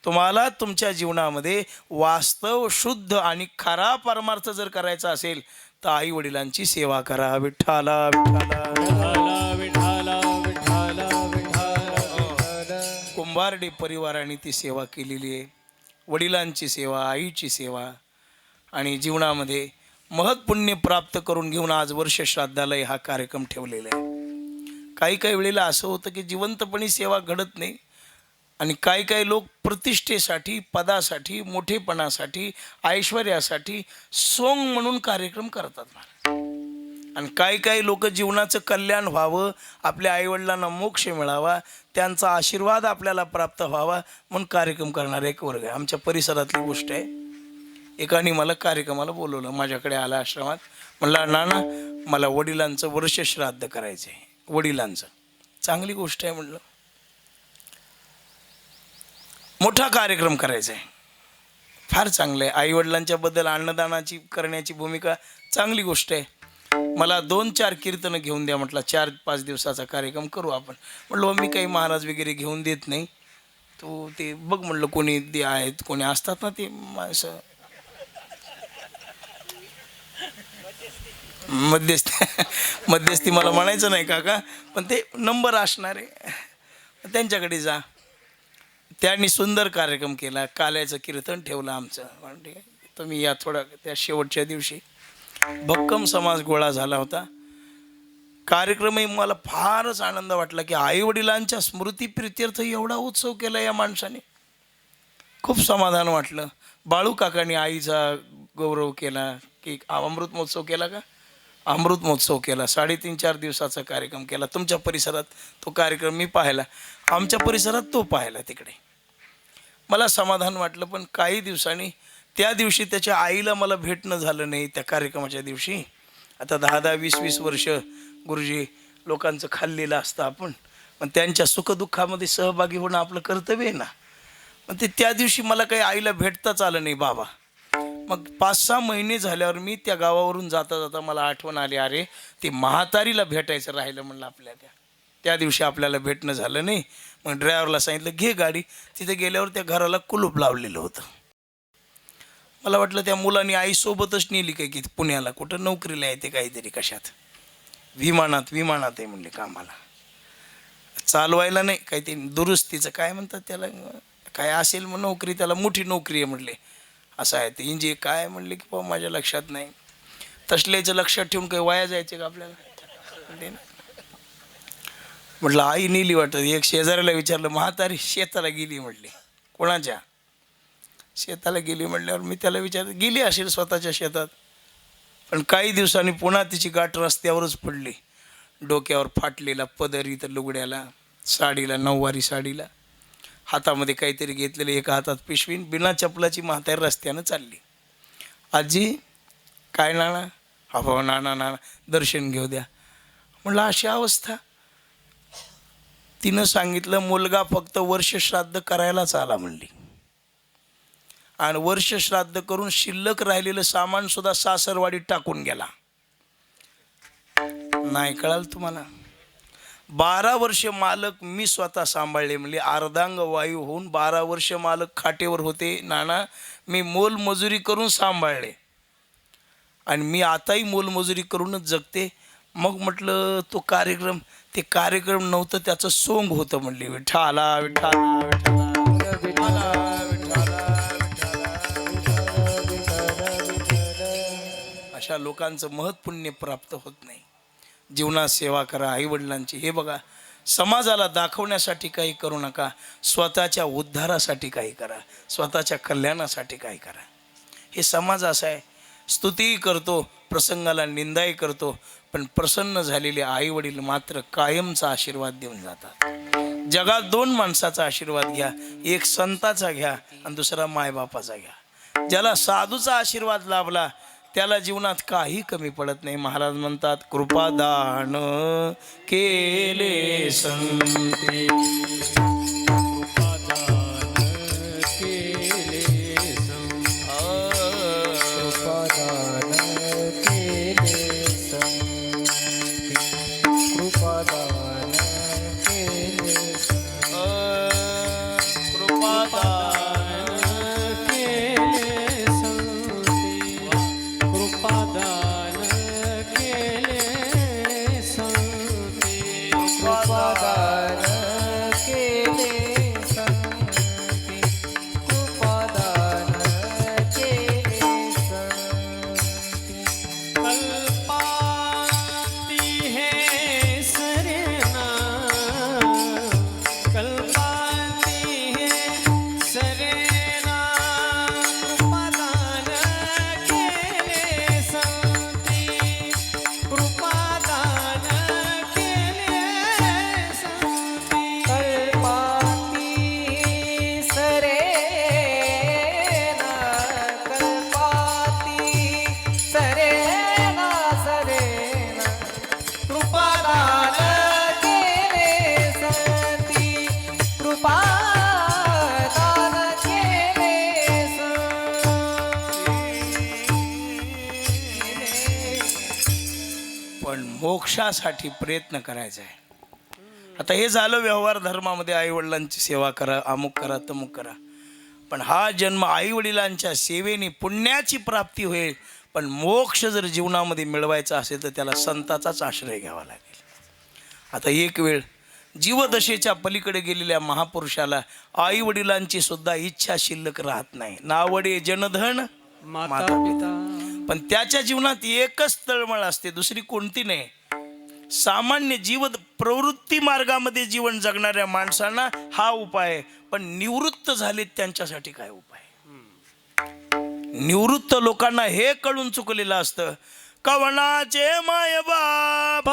तुम्हाला तुमच्या जीवनामध्ये वास्तव, शुद्ध आणि खरा परमार्थ जर करायचा असेल तर आई वडिलांची सेवा करा. विठ्ठला विठ्ठला विठ्ठला विठ्ठला विठ्ठला विठ्ठला. कुंभारडे परिवाराने ती सेवा केलेली आहे. वडिलांची सेवा, आईची सेवा, आणि जीवनामध्ये महत्पुण्य प्राप्त करून घेऊन आज वर्ष श्राद्धालय हा कार्यक्रम ठेवलेला आहे. काही काही वेळेला असं होतं की जिवंतपणी सेवा घडत नाही, आणि काही काही लोक प्रतिष्ठेसाठी, पदासाठी, मोठेपणासाठी, ऐश्वर्यासाठी सोंग म्हणून कार्यक्रम करतात. आणि काही काही लोक जीवनाचं कल्याण व्हावं, आपल्या आईवडिलांना मोक्ष मिळावा, त्यांचा आशीर्वाद आपल्याला प्राप्त व्हावा म्हणून कार्यक्रम करणारा एक वर्ग आहे. आमच्या परिसरातली गोष्ट आहे. एकाने मला कार्यक्रमाला बोलवलं, माझ्याकडे आला आश्रमात. म्हणला, नाना मला वडिलांचं वर्ष श्राद्ध करायचं आहे. वडिलांचं चांगली गोष्ट आहे म्हटलं, मोठा कार्यक्रम करायचा आहे, फार चांगलं आहे. आईवडिलांच्या बद्दल अन्नदानाची करण्याची भूमिका चांगली गोष्ट आहे. मला 2-4 कीर्तनं घेऊन द्या म्हटलं, 4-5 दिवसाचा कार्यक्रम करू आपण. म्हटलं मी काही महाराज वगैरे घेऊन देत नाही, तो ते बघ म्हटलं कोणी ते आहेत, कोणी असतात ना ते माणसं मध्यस्थी मला म्हणायचं नाही काका, पण ते नंबर असणारे त्यांच्याकडे जा. त्यांनी सुंदर कार्यक्रम केला, काल्याचं कीर्तन ठेवलं आमचं. ठीक आहे, तुम्ही या थोडा. त्या शेवटच्या दिवशी भक्कम समाज गोळा झाला होता. कार्यक्रमही मला फारच आनंद वाटला की आईवडिलांच्या स्मृतीप्रित्यर्थ एवढा उत्सव केला या माणसाने. खूप समाधान वाटलं. बाळू काकांनी आईचा गौरव केला, की अमृत महोत्सव केला का, अमृत महोत्सव केला. 3.5-4 दिवसाचा कार्यक्रम केला. तुमच्या परिसरात तो कार्यक्रम मी पाहिला, आमच्या परिसरात तो पाहिला. तिकडे मला समाधान वाटलं. पण काही दिवसांनी, त्या दिवशी त्याच्या आईला मला भेटणं झालं नाही त्या कार्यक्रमाच्या दिवशी. आता 10-10, 20-20 वर्ष गुरुजी लोकांचं खाल्लेलं असतं आपण, पण त्यांच्या सुखदुःखामध्ये सहभागी होणं आपलं कर्तव्य आहे ना. पण ते त्या दिवशी मला काही आईला भेटताच आलं नाही बाबा. मग 5-6 महिने झाल्यावर मी त्या गावावरून जाता जाता मला आठवण आली, अरे ते म्हातारीला भेटायचं राहिलं म्हणलं आपल्या. त्या दिवशी आपल्याला भेटणं झालं नाही. मग ड्रायव्हरला सांगितलं घे गाडी. तिथे गेल्यावर त्या घराला कुलूप लावलेलं होतं. मला वाटलं त्या मुलांनी आईसोबतच नेली काय की पुण्याला, कुठं नोकरीला येते काहीतरी, कशात, विमानात आहे म्हणले कामाला, चालवायला नाही, काहीतरी दुरुस्तीचं काय म्हणतात त्याला, काय असेल मग नोकरी, त्याला मोठी नोकरी आहे म्हणले. असं आहे ते इंजिन काय म्हणले की पाहू माझ्या लक्षात नाही. तसल्याचं लक्षात ठेवून काही वाया जायचे का आपल्याला. म्हटलं आई नेली वाटत. एक शेजाऱ्याला विचारलं, म्हातारी शेताला गेली म्हटली. कोणाच्या शेताला गेली म्हटल्यावर मी त्याला विचारलं, गेली असेल स्वतःच्या शेतात. पण काही दिवसांनी पुन्हा तिची गाठ रस्त्यावरच पडली. डोक्यावर फाटलेला पदर, इथं लुगड्याला, साडीला, 9वारी साडीला, हातामध्ये काहीतरी घेतलेलं, एका हातात पिशवीन, बिना चपलाची म्हातारी रस्त्यानं चालली. आजी काय नाना, हा भाऊ नाना दर्शन घेऊ द्या. म्हटलं अशी अवस्था. तिनं सांगितलं मुलगा फक्त वर्ष श्राद्ध करायलाच आला म्हणली, आणि वर्ष श्राद्ध करून शिल्लक राहिलेलं सामान सुद्धा सासरवाडीत टाकून गेला. नाही कळाल तुम्हाला. 12 वर्ष मालक मी स्वतः सांभाळले म्हणले. अर्धांग वायू होऊन 12 वर्ष मालक खाटेवर होते नाना. मी मोलमजुरी करून सांभाळले, आणि मी आताही मोलमजुरी करूनच जगते. मग म्हटलं तो कार्यक्रम ते कार्यक्रम नव्हतं, त्याचं सोंग होतं म्हणली. विठ्ठला विठ्ठला विठ्ठला विठ्ठला विठ्ठला. अशा लोकांचं महत् पुण्य प्राप्त होत नाही. जीवनात सेवा करा आईवडिलांची. हे बघा, समाजाला दाखवण्यासाठी काही करू नका, स्वतःच्या उद्धारासाठी काही करा, स्वतःच्या कल्याणासाठी काही करा. हे समाज असा आहे, स्तुतीही करतो, प्रसंगाला निंदाही करतो, पण प्रसन्न झालेले आईवडील मात्र कायमचा आशीर्वाद देऊन जातात. जगात 2 माणसाचा आशीर्वाद घ्या, एक संताचा घ्या आणि दुसरा मायबापाचा घ्या. ज्याला साधूचा आशीर्वाद लाभला त्याला जीवनात काही कमी पडत नाही. महाराज म्हणतात, कृपादान केले संते, मोक्षासाठी प्रयत्न करायचा आहे. आता हे झालं व्यवहार धर्मामध्ये, आईवडिलांची सेवा करा, अमुक करा, तमुक करा. पण हा जन्म आईवडिलांच्या सेवेने पुण्याची प्राप्ती होईल. पण मोक्ष जर जीवनामध्ये मिळवायचा असेल तर त्याला संताचाच आश्रय घ्यावा लागेल. आता एक वेळ जीवदशेच्या पलीकडे गेलेल्या महापुरुषाला आईवडिलांची सुद्धा इच्छा शिल्लक राहत नाही. नावडे जनधन माता पिता. पण त्याच्या जीवनात एकच तळमळ असते, दुसरी कोणती नाही. सामान्य प्रवृत्ती मार्गामध्ये जीवन जगणाऱ्या माणसांना हा उपाय आहे. पण निवृत्त झालेत त्यांच्यासाठी काय उपाय? निवृत्त लोकांना हे कळून चुकलेलं असतं, कवनाचे माय बाप,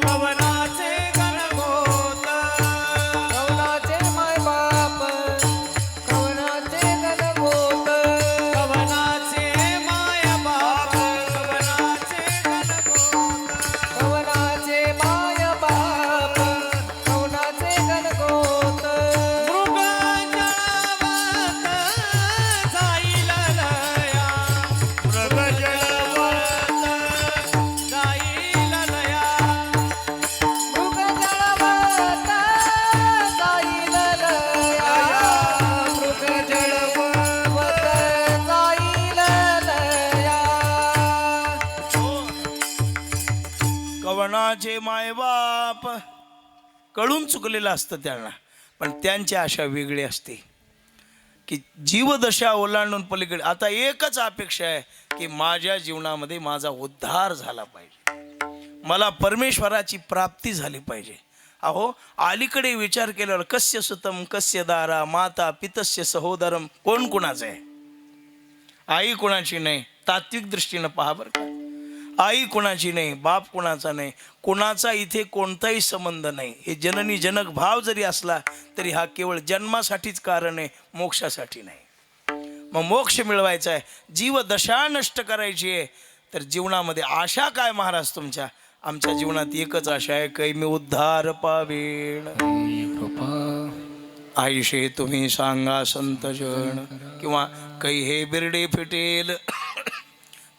कवनाचे गणगोत, कवनाचे माय बाप, कवनाचे गणगोत, कवनाचे माय बाप, कवनाचे गणगोत, कवनाचे माय बाप, कवनाचे गणगोत. कवनाचे मायबाप कळून चुकलेलं असतं त्यांना. पण त्यांची आशा वेगळी असते की जीवदशा ओलांडून पलीकडे. आता एकच अपेक्षा आहे की माझ्या जीवनामध्ये माझा उद्धार झाला पाहिजे, मला परमेश्वराची प्राप्ती झाली पाहिजे. अहो, अलीकडे विचार केल्यावर कस्य सुतम कस्य दारा माता पितस्य सहोदरम, कोण कुणाचं आहे? आई कुणाची नाही. तात्विक दृष्टीनं पहा बरं का, आई कुणाची नाही, बाप कुणाचा नाही, कुणाचा इथे कोणताही संबंध नाही. हे जननी जनक भाव जरी असला तरी हा केवळ जन्मासाठीच कारण आहे, मोक्षासाठी नाही. मग मोक्ष मिळवायचा आहे, जीवदशा नष्ट करायची आहे, तर जीवनामध्ये आशा काय महाराज तुमच्या? आमच्या जीवनात एकच आशा आहे, कै मी उद्धार पावेण. आईशे तुम्ही सांगा संतजन, किंवा कै हे बिरडे फिटेल,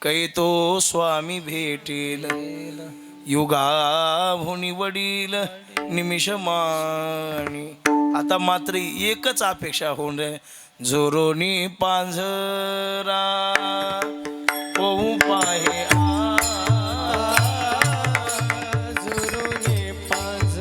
कै तो स्वामी भेटेल, युगाभुनी वडील निमिषमानी. आता मात्र एकच अपेक्षा होऊन रे, जोरोनी पांझरा होऊ पाहे, जोरोने पांझरा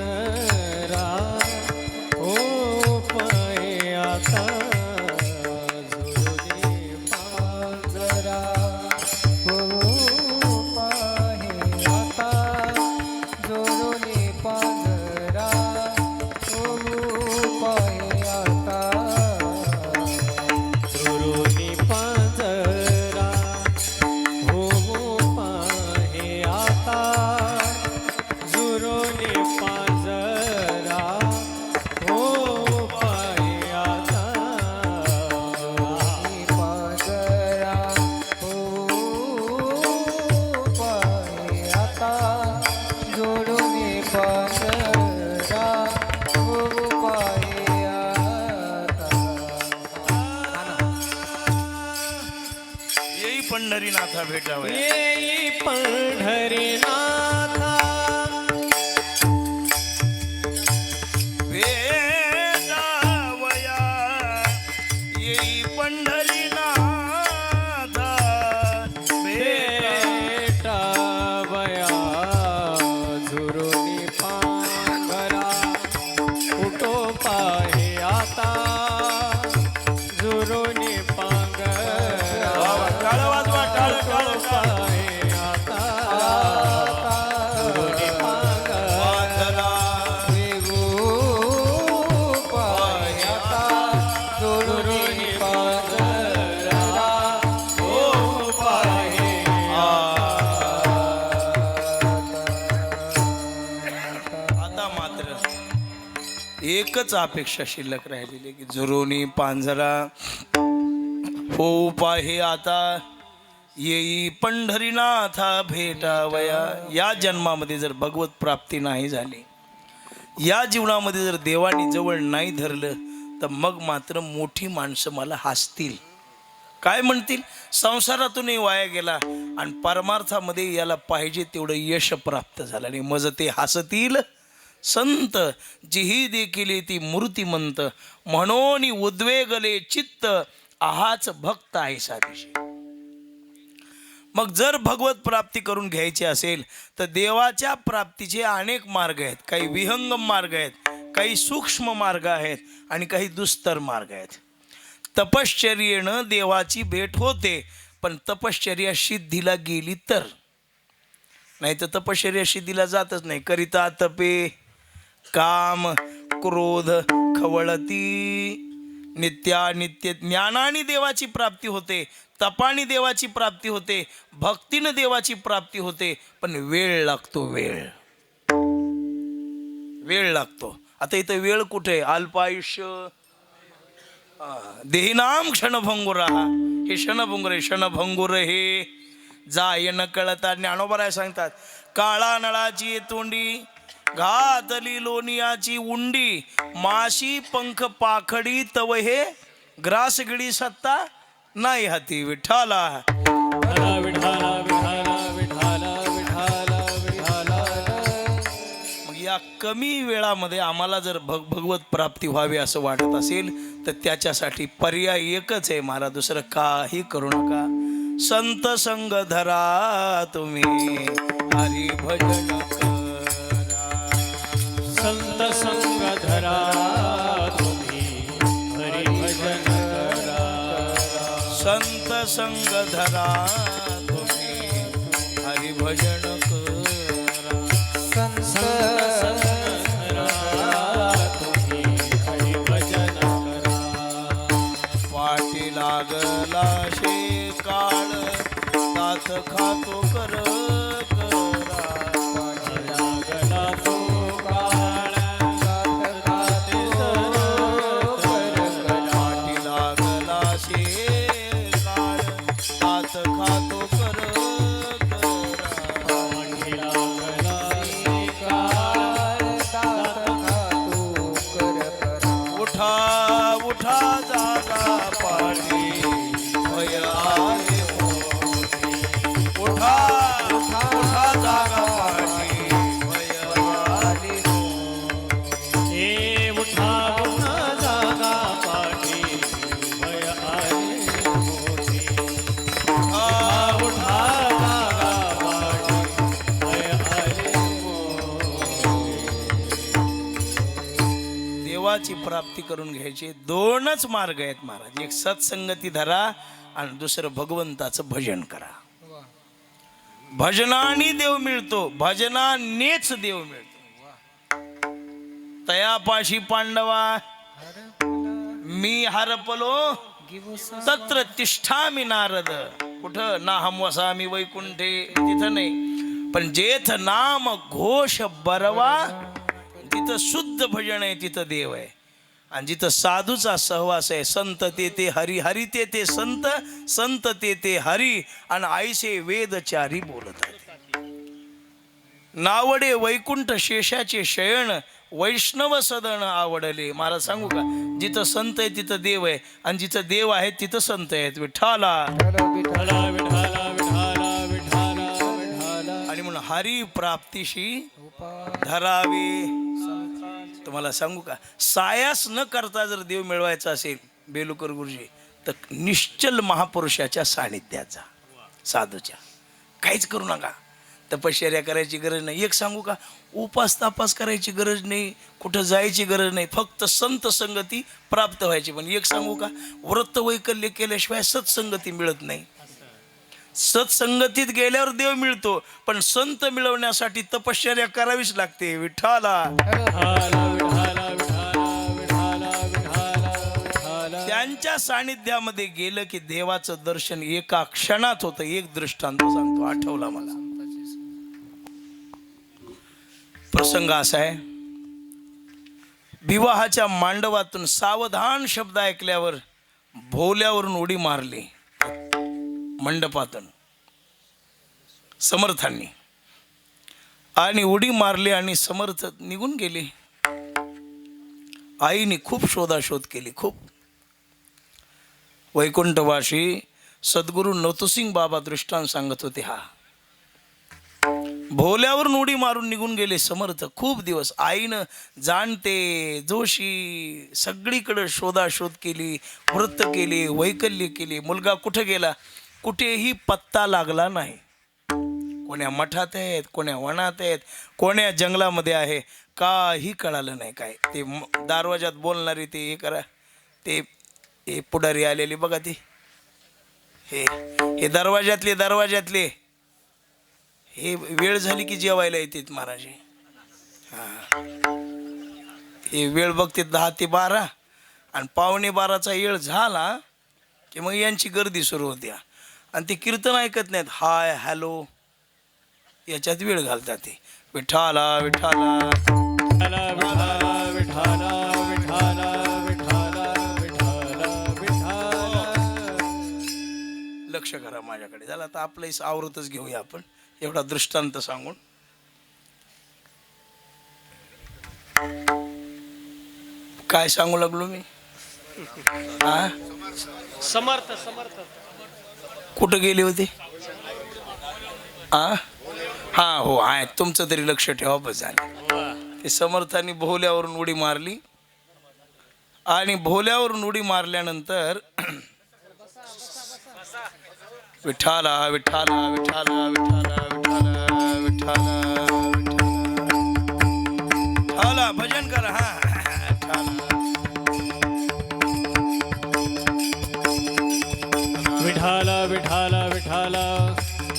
पंढरीनाथा भेटावया. येई पंढरीनाथा भेटावया येई पंढरीनाथा भेटावया झुरुनी पांघरा कुठो पाहे आता झुरुनी पांघरा टाळ वाजवा, टाळ टाळ टाळ. पाहे आता झुरुनी पांघरा वाजला देऊ पाहता झुरुनी पांघरा ओ पाहे आता मात्र एकच अपेक्षा शिल्लक राहिलेली की जुरोनी पांझरा हो पाहे आता येई पंढरीनाथा भेटावया. या जन्मामध्ये जर भगवत प्राप्ती नाही झाली, या जीवनामध्ये जर देवानी जवळ नाही धरलं, तर मग मात्र मोठी माणसं मला हसतील. काय म्हणतील? संसारातूनही वाया गेला आणि परमार्थामध्ये याला पाहिजे तेवढं यश प्राप्त झालं आणि मज ते हसतील. संत जिही देखील ती मूर्तिमंत म्हणून उद्वेगले चित्त आहाच भक्त आहे साधीशी. मग जर भगवत प्राप्ती करून घ्यायची असेल तर देवाच्या प्राप्तीचे अनेक मार्ग आहेत. काही विहंगम मार्ग आहेत, काही सूक्ष्म मार्ग आहेत आणि काही दुस्तर मार्ग आहेत. तपश्चर्येनं देवाची भेट होते, पण तपश्चर्या सिद्धीला गेली तर, नाही तर तपश्चर्या सिद्धीला जातच नाही. करिता तपे काम क्रोध खवळती नित्यानित्य. ज्ञानाने देवाची प्राप्ती होते, तपाने देवाची प्राप्ती होते, भक्तीनं देवाची प्राप्ती होते, पण वेळ लागतो. वेळ लागतो. आता इथं वेळ कुठे? अल्प आयुष्य देहिनाम क्षणभंगुरा. हे क्षणभंगुर आहे. क्षणभंगुर हे जाय न कळता. ज्ञानोबराय सांगतात, काळा नळाची तोंडी घातली लोनियाची उंडी माशी पंख पाखडी तव हे ग्रासगडी सत्ता नाही हाती. विठ्ठला विठाला विठाला विठाला विठाला विठाला विठाला. मग या कमी वेळामध्ये आम्हाला जर भगवत प्राप्ती व्हावी असं वाटत असेल तर त्याच्यासाठी पर्याय एकच आहे मला, दुसरं काही करू नका. संत संग धरा तुम्ही हरी भजन करा. संत संग धरा तुम्ही हरी भजन करा. संत संग धरा तुम्ही हरी भजन करा. संत तुम्ही हरी भजन करा. पाठी लागला शे काळ तात खातो कर करा. लागला तो काळ पाठी लागला शे काळ तात खातो कर करा. लागला काळ उठा उठा जागा पाठी भय आहे मोठी. उठा उठा जागा पाठी भय आहे मोठी. हे उठा उठा जागा पाठी भय आले मोठी. उठा उठा जागा पाठी भय आले मोठी. देवाची प्राप्ती करून घ्यायची दोनच मार्ग आहेत महाराज. एक सत्संगती धरा आणि दुसरं भगवंताचं भजन करा. भजनाने देव मिळतो, भजनानेच देव मिळतो. तयापाशी पांडवा मी हरपलो तत्र तिष्ठामी नारद. कुठं नाहम वसामी वैकुंठे तिथं नाही, पण जेथ नाम घोष बरवा तिथं शुद्ध भजन आहे, तिथं देव आहे. आणि जिथं साधूचा सहवास आहे, संत ते हरी, हरी ते संत, संत ते हरी, आणि आईसे वेदचारी बोलत आहेत. नावडे वैकुंठ शेषाचे शयन वैष्णव सदन आवडले. महाराज सांगू का, जिथं संत आहे तिथं देव आहे, आणि जिथं देव आहे तिथं संत आहेत. विठ्ठला विठ्ठला विठ्ठला हरी प्राप्तीशी उपाय धरावे. संतांचे तुम्हाला सांगू का, सायास न करता जर देव मिळवायचा असेल बेलुकर गुरुजी, तर निश्चल महापुरुषाच्या सानिध्यात जा. साधूच्या काहीच करू नका. तपश्चर्या करायची गरज नाही. एक सांगू का, उपास तापास करायची गरज नाही, कुठं जायची गरज नाही, फक्त संत संगती प्राप्त व्हायची. पण एक सांगू का, व्रत वैकल्य केल्याशिवाय सत्संगती मिळत नाही. सत्संगतीत गेल्यावर देव मिळतो, पण संत मिळवण्यासाठी तपश्चर्या करावीच लागते. विठ्ठला त्यांच्या सानिध्यामध्ये गेलं की देवाचं दर्शन एका क्षणात होतं. एक दृष्टांत सांगतो, आठवला मला. प्रसंग असा आहे, विवाहाच्या मांडवातून सावधान शब्द ऐकल्यावर भोवल्यावरून उडी मारली मंडपातून समर्थांनी, आणि उडी मारली आणि समर्थ निघून गेले. आईने खूप शोधाशोध केली, खूप. वैकुंठवासी सद्गुरू नतुसिंग बाबा दृष्टांत सांगत होते. हा भोल्यावरून उडी मारून निघून गेले समर्थ. खूप दिवस आईनं जाणते जोशी सगळीकडे शोधाशोध केली, व्रत केली, वैकल्य केली. मुलगा कुठं गेला, कुठेही पत्ता लागला नाही. कोण्या मठात आहेत, कोण्या वनात आहेत, कोण्या जंगलामध्ये आहे, काही कळालं नाही. काय ते दरवाजात बोलणारे ते हे करा, ते पुढारी आलेले बघा, ते हे दरवाजातले हे वेळ झाली की जेवायला येतात महाराज. हे वेळ बघते 10 ते 12, आणि 11:15चा वेळ झाला की मग यांची गर्दी सुरू होत्या. आणि ते कीर्तन ऐकत नाहीत, हाय हॅलो याच्यात वेळ घालतात. ते विठाला विठाला लक्ष करा माझ्याकडे. झालं आता आपलं आवरतच घेऊया आपण, एवढा दृष्टांत सांगून. काय सांगू लागलो मी? हा, समर्थ कुठं गेले होते? हा हो आहे, तुमचं तरी लक्ष ठेवा. बस झालं. ते समर्थांनी भोवल्यावरून उडी मारली, आणि भोवल्यावरून उडी मारल्यानंतर विठाला विठाला विठाला विठाला विठाला विठाला विठाला भजन करा. हा विठाला विठाला विठाला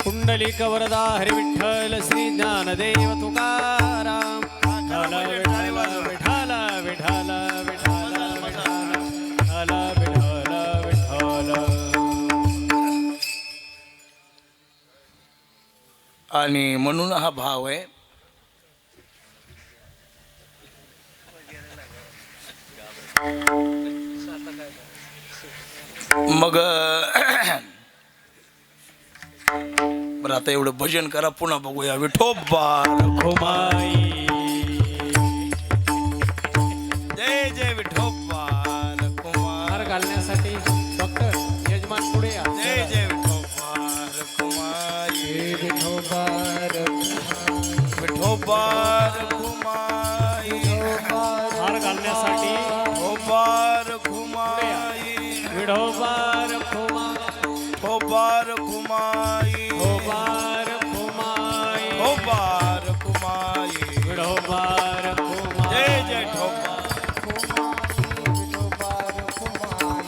पुंडलिक वरदा हरी विठ्ठल श्री ज्ञानदेव तुकाराम. विठाला विठाला विठाला विठाला विठाला विठाला विठाला विठाला. आणि म्हणून हा भाव आहे. मग बरं, आता एवढं भजन करा, पुन्हा बघूया. विठोबा रखुमाई जय जय विठोबा रखुमाई. हार घालण्यासाठी डॉक्टर यजमान पुढे या. जय जय विठोबा रखुमाई. विठोबा विठोबा रखुमाई. हार घालण्यासाठी विठोबा रखुमाई. विठोबा रखुमाई. विठोबा रखुमाई. विठोबा रखुमाई. विठोबा रखुमाई. विठोबा रखुमाई. जय जय ठोबा. विठोबा रखुमाई.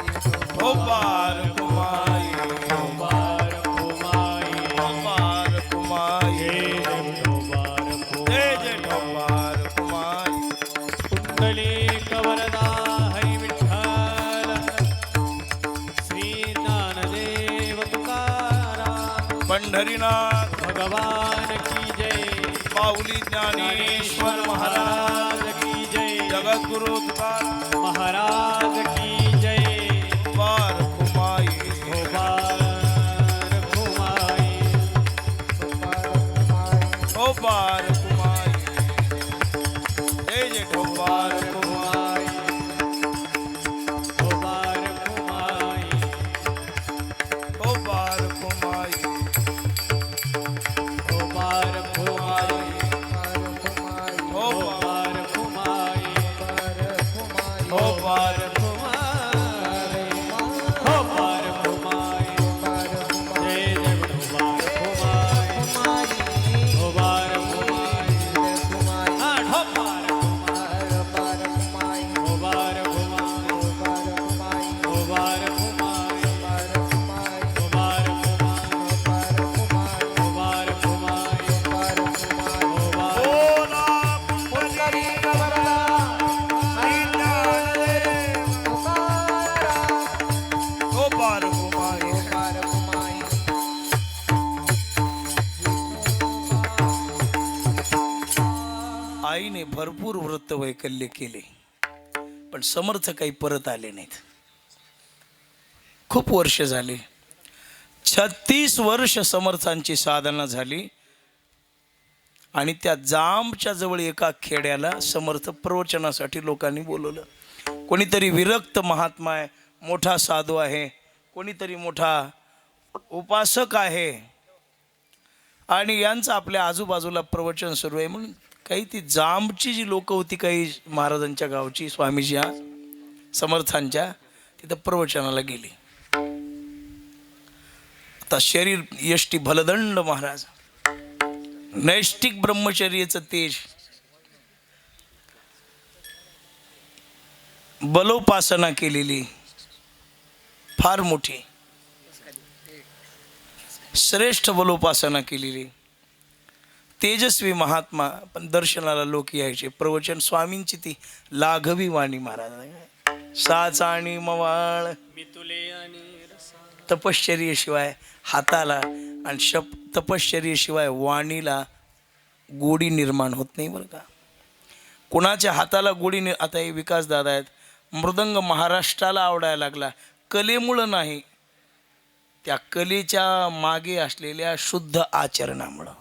ठोबा रखुमाई. विठोबा रखुमाई. ठोबा रखुमाई. जय जय ठोबा रखुमाई. पुंडलिक वरदा हरी विठ्ठल श्री ज्ञानदेव तुकाराम. पंढरीनाथ भगवान की जय. माऊली ज्ञानेश्वर महाराज महाराज की जय. जगद्गुरु तुकाराम महाराज की जय. बार कुमाई. विठोबा रखुमाई. ठोबा रखुमाई. जय जय ठोबा रखुमाई. विठोबा रखुमाई. ठोबा रखुमाई. विठोबा रखुमाई. आईने भरपूर व्रतवैकल्य केले, पण समर्थ काही परत आले नाहीत. खूप वर्ष झाली, 36 वर्ष समर्थांची साधना झाली. आणि त्या जांबच्या जवळ एका खेड्याला समर्थ प्रवचनासाठी लोकांनी बोलवलं. कोणीतरी विरक्त महात्मा आहे, मोठा साधू आहे, कोणीतरी मोठा उपासक आहे, आणि यांचं आपल्या आजूबाजूला प्रवचन सुरू आहे. म्हणून काही ती जांबची जी लोक होती, काही महाराजांच्या गावची, स्वामीजी समर्थांच्या, तिथं प्रवचनाला गेली. आता शरीर यष्टी भलदंड महाराज, नैष्टिक ब्रह्मचर्याचं तेज, बलोपासना केलेली फार मोठी, श्रेष्ठ बलोपासना केलेली तेजस्वी महात्मा. पण दर्शनाला लोक यायचे. प्रवचन स्वामींची ती लाघवी वाणी महाराज, साचा आणि मवाळ, तपश्चर्येशिवाय हाताला आणि तपश्चर्येशिवाय वाणीला गोडी निर्माण होत नाही बरं का. कोणाच्या हाताला गोडी आता हे विकास दादा आहेत, मृदंग महाराष्ट्राला आवडायला लागला, कलेमुळं नाही, त्या कलेच्या मागे असलेल्या शुद्ध आचरणामुळं.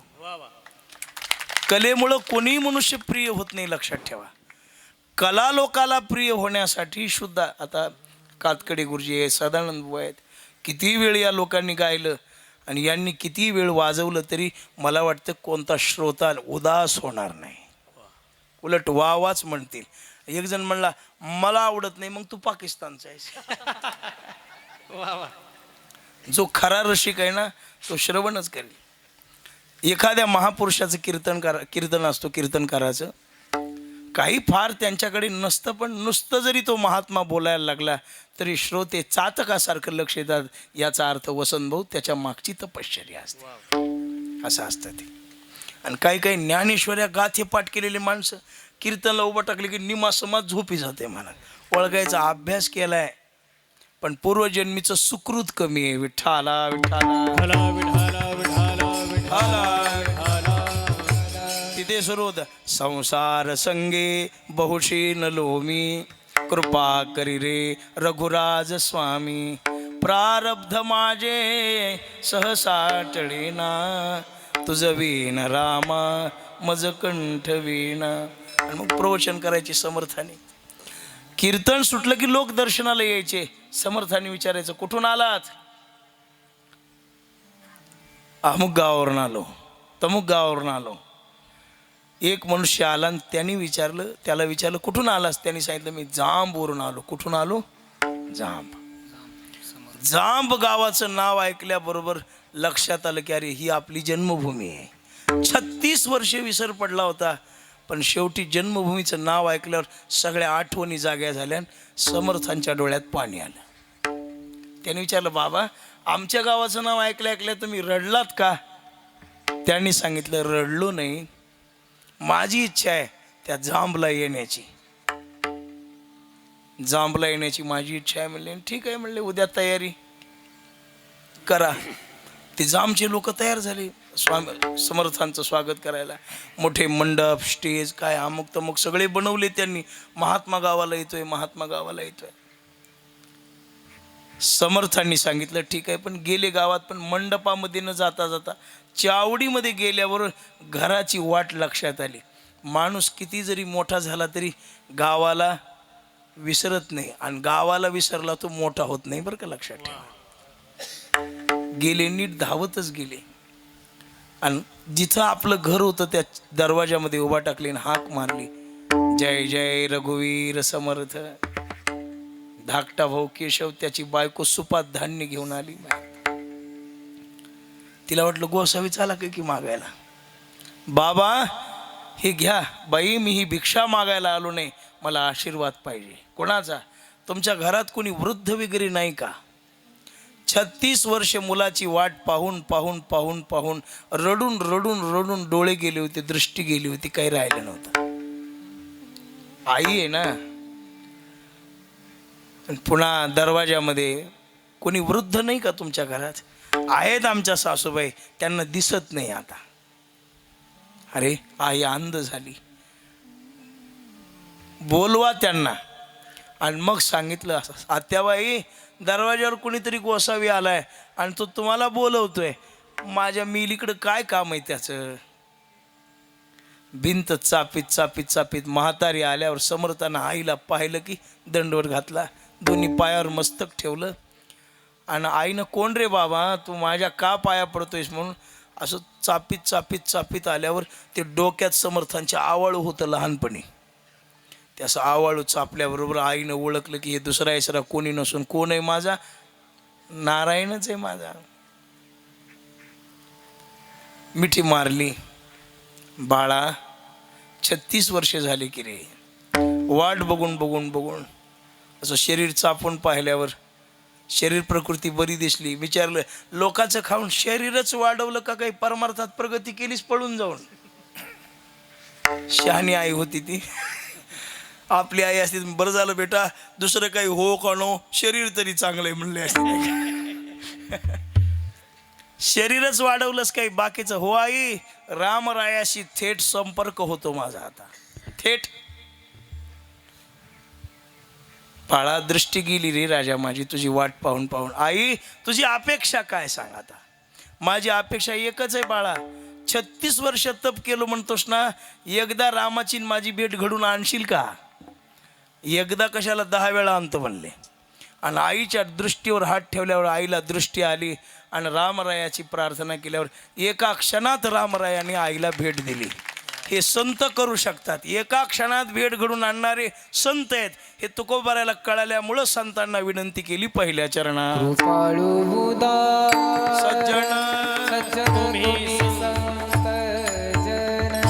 कलेमुळं कोणीही मनुष्य प्रिय होत नाही, लक्षात ठेवा. कला लोकाला प्रिय होण्यासाठी शुद्ध, आता कातकडे गुरुजी आहेत, सदानंद बुवा आहेत, किती वेळ या लोकांनी गायलं आणि यांनी किती वेळ वाजवलं तरी मला वाटतं कोणता श्रोता उदास होणार नाही, उलट वाच म्हणतील. एक जण म्हणला मला आवडत नाही, मग तू पाकिस्तानचा आहेस. जो खरा रसिक आहे ना तो श्रवणच करेल. एखाद्या महापुरुषाचं कीर्तन असतो, कीर्तनकाराचं काही फार त्यांच्याकडे नसतं, पण नुसतं जरी तो महात्मा बोलायला लागला तरी श्रोते चातकासारखं लक्ष येतात. याचा अर्थ वसंत भाऊ त्याच्या मागची तपश्चर्या असते, असं असतं ते. आणि काही काही ज्ञानेश्वऱ्या गाथे पाठ केलेले माणसं कीर्तनला उभं टाकले की निमा समाज झोपी जाते. मला ओळखायचा अभ्यास केलाय, पण पूर्वजन्मीचं सुकृत कमी आहे. विठ्ठला विठ्ठला तिथे सुरू होतं, संसार संगे बहुशीन लोमी, कृपा करी रे रघुराज स्वामी, प्रारब्ध माझे सहसा टळेना, तुझ वीण रामा मज कंठ वीणा. आणि मग प्रवचन करायचे समर्थाने. कीर्तन सुटलं की लोक दर्शनाला यायचे. समर्थाने विचारायचं कुठून आलात? अमुक गावावरून आलो, तमुक गावावरून आलो. एक मनुष्य आला आणि त्याला विचारलं कुठून आलास? त्यांनी सांगितलं मी जांबवरून आलो. कुठून आलो? जांब. जांब गावाचं नाव ऐकल्याबरोबर लक्षात आलं की अरे ही आपली जन्मभूमी आहे. 36 वर्षे विसर पडला होता, पण शेवटी जन्मभूमीचं नाव ऐकल्यावर सगळ्या आठवणी जाग्या झाल्या. समर्थांच्या डोळ्यात पाणी आलं. त्याने विचारलं बाबा आमच्या गावाचं नाव ऐकल्या तुम्ही रडलात का? त्यांनी सांगितलं रडलो नाही, माझी इच्छा आहे त्या जांबला येण्याची. जांबला येण्याची माझी इच्छा आहे म्हणले. ठीक आहे म्हणले, उद्या तयारी करा. ते जांबचे लोक तयार झाले समर्थांचं स्वागत करायला. मोठे मंडप, स्टेज, काय अमुक तमुक सगळे बनवले त्यांनी. महात्मा गावाला येतोय, महात्मा गावाला येतोय. समर्थांनी सांगितलं ठीक आहे, पण गेले गावात. पण मंडपामध्ये न जाता जाता चावडीमध्ये गेल्यावर घराची वाट लक्षात आली. माणूस किती जरी मोठा झाला तरी गावाला विसरत नाही, आणि गावाला विसरला तो मोठा होत नाही बरं का, लक्षात ठेवा. गेले नीट धावतच गेले, आणि जिथं आपलं घर होतं त्या दरवाजामध्ये उभा टाकले आणि हाक मारली, जय जय रघुवीर समर्थ. धाकटा भाऊ केशव त्याची बायको सुपात धान्य घेऊन आली. तिला वाटलं गोसावी चाला की मागायला. बाबा हे घ्या. बाई मी ही भिक्षा मागायला आलो नाही, मला आशीर्वाद पाहिजे. कोणाचा? तुमच्या घरात कोणी वृद्ध वगैरे नाही का? 36 वर्ष मुलाची वाट पाहून पाहून पाहून पाहून रडून रडून रडून डोळे गेले होते, दृष्टी गेली होती, काही राहिलं नव्हतं. आई आहे ना. पुन्हा दरवाजामध्ये कोणी वृद्ध नाही का तुमच्या घरात? आहेत आमच्या सासूबाई, त्यांना दिसत नाही आता. अरे आई अंध झाली. बोलवा त्यांना. आणि मग सांगितलं असं, आत्याबाई दरवाज्यावर कुणीतरी गोसावी आलाय आणि तो तुम्हाला बोलवतोय, माझ्या मिलीकडं काय काम आहे त्याचं. भिंत चापीत चापीत चापीत म्हातारी आल्यावर समर्थानं आईला पाहिलं की दंडवर घातला, दोन्ही पायावर मस्तक ठेवलं. आणि आईनं, कोण रे बाबा तू माझ्या का पाया पडतोयस म्हणून असं चापीत चापीत चापीत आल्यावर ते डोक्यात समर्थांचे आवाळू होतं लहानपणी. ते असं आवाळू चापल्याबरोबर आईनं ओळखलं की हे दुसरा इसरा कोणी नसून कोण आहे, माझा नारायणच आहे माझा. मिठी मारली. बाळा 36 वर्षे झाली की रे, वाट बघून बघून बघून असं शरीर चापून पाहिल्यावर शरीर प्रकृती बरी दिसली. विचारलं, लोकांचं खाऊन शरीरच वाढवलं का काही परमार्थात प्रगती केलीच पळून जाऊन? शहाणी आई होती ती. आपली आई असती, बरं झालं बेटा दुसरं काही हो का नो, शरीर तरी चांगलं आहे म्हणले असते. शरीरच वाढवलंच काही बाकीचं हो आई. रामरायाशी थेट संपर्क होतो माझा आता, थेट. बाळा दृष्टी गेली रे राजा माझी तुझी वाट पाहून पाहून. आई तुझी अपेक्षा काय सांग आता? माझी अपेक्षा एकच आहे बाळा, 36 वर्ष तप केलो म्हणतोस ना, एकदा रामाची माझी भेट घडून आणशील का? एकदा कशाला 10 वेळा आणतो म्हणले. आणि आईच्या दृष्टीवर हात ठेवल्यावर आईला दृष्टी आली आणि रामरायाची प्रार्थना केल्यावर एका क्षणात रामरायाने आईला भेट दिली. हे संत करू शकतात, एका क्षणात भेट घडून आणणारे संत आहेत. हे तुकोबाराला कळाल्यामुळं संतांना विनंती केली पहिल्या चरणात, कृपाळू सज्जन सज्जन तुम्ही संत जन,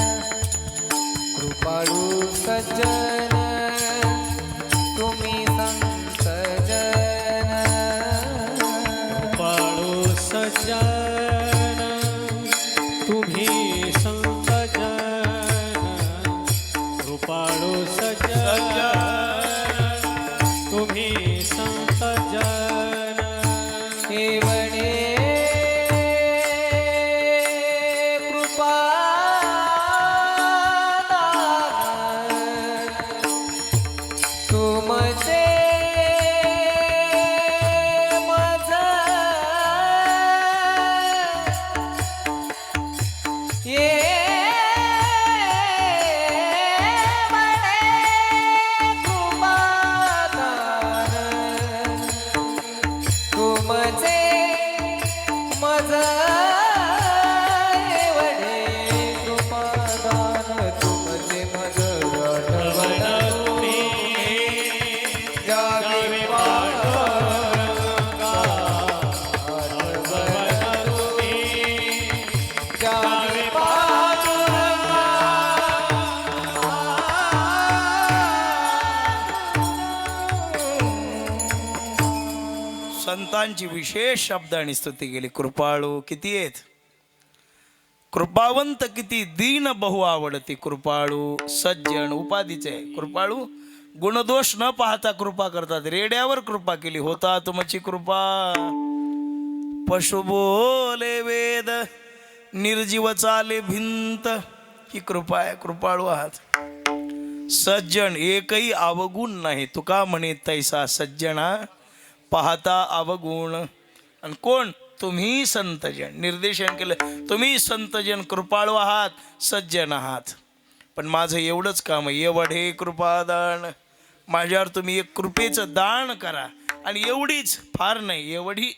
कृपाळू सज्जन तुम्ही संत जन, कृपाळू सज्जन तुम्ही संत जन, कृपाळू सज्जन तुम्ही संत जन. हे म्हणे कृपादान तुमचे मज ये म्हणे कृपादान तुमचे मज एवढे कृपादान तुमचे मज जागे संतांची विशेष शब्दांनी स्तुती केली. कृपाळू किती आहेत, कृपावंत किती, दीन बहु आवडती. कृपाळू सज्जन उपाधीचे आहे. कृपाळू गुणदोष न पाहता कृपा करतात. रेड्यावर कृपा केली, होता तुमची कृपा. पशु बोले वेद, निर्जीव चाले भिंत, ही कृपा आहे. कृपाळू आहात. सज्जन एकही अवगुण नाही. तुका म्हणे तैसा सज्जना पाहता अवगुण. आणि कोण? तुम्ही संतजन. निर्देशन केलं, तुम्ही संतजन कृपाळू आहात, सज्जन आहात. पण माझं एवढंच काम आहे, एवढे कृपादान, माझ्यावर तुम्ही एक कृपेचं दान करा. आणि एवढीच, फार नाही, एवढी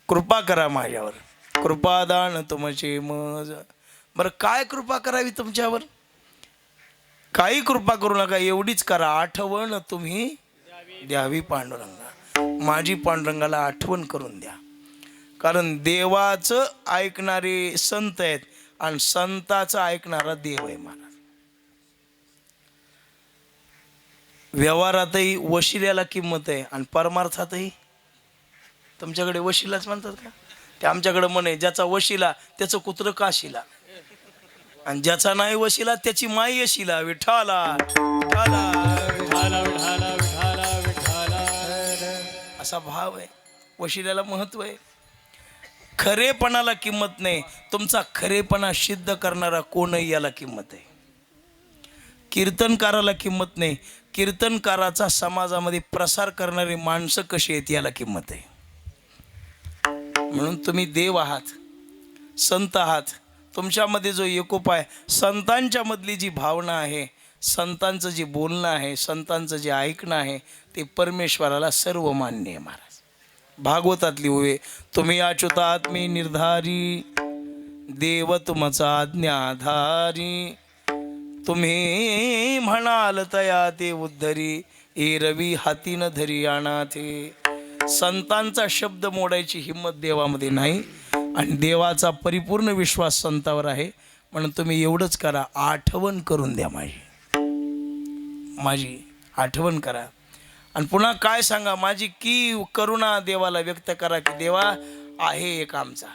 कृपा करा माझ्यावर. कृपादान तुमचे मज. बरं काय कृपा करावी तुमच्यावर? काही कृपा करू नका, एवढीच करा, आठवण तुम्ही द्यावी पांडुरंगा. माझी पांडुरंगाला आठवण करून द्या. कारण देवाचं ऐकणारे संत आहेत आणि संताचं ऐकणारा देव आहे महाराज. व्यवहारातही वशिल्याला किंमत आहे आणि परमार्थातही. तुमच्याकडे वशिलाच म्हणतात का? ते आमच्याकडे म्हणे, ज्याचा वशिला त्याचं कुत्र काशीला, आणि ज्याचा नाही वशिला त्याची माई यशिला. विठाला विठाला विठाला विठाला विठाला विठाला. असा भाव आहे. वशिल्याला महत्व आहे. खरेपणाला किंमत नाही, तुमचा खरेपणा सिद्ध करणारा कोणही याला किंमत आहे. कीर्तनकाराला किंमत नाही, कीर्तनकाराचा समाजामध्ये प्रसार करणारी माणसं कशी आहेत याला किंमत आहे. म्हणून तुम्ही देव आहात, संत आहात. तुमच्यामध्ये जो एकोपा आहे, संतांच्या मधली जी भावना आहे, संतांचं जे बोलणं आहे, संतांचं जे ऐकणं आहे, ते परमेश्वराला सर्व मान्य आहे. महाराज भागवतातली होय, तुम्ही अच्युतात मी निर्धारी, देव तुमचा आज्ञाधारी, तुम्ही म्हणाल तया ते उद्धरी, एरवी हाती न धरी अनाथे. संतांचा शब्द मोडायची हिंमत देवामध्ये नाही आणि देवाचा परिपूर्ण विश्वास संतावर आहे. म्हणून तुम्ही एवढंच करा, आठवण करून द्या माझी आठवण करा. आणि पुन्हा काय सांगा, माझी की करुणा देवाला व्यक्त करा की देवा आहे एक आमचा.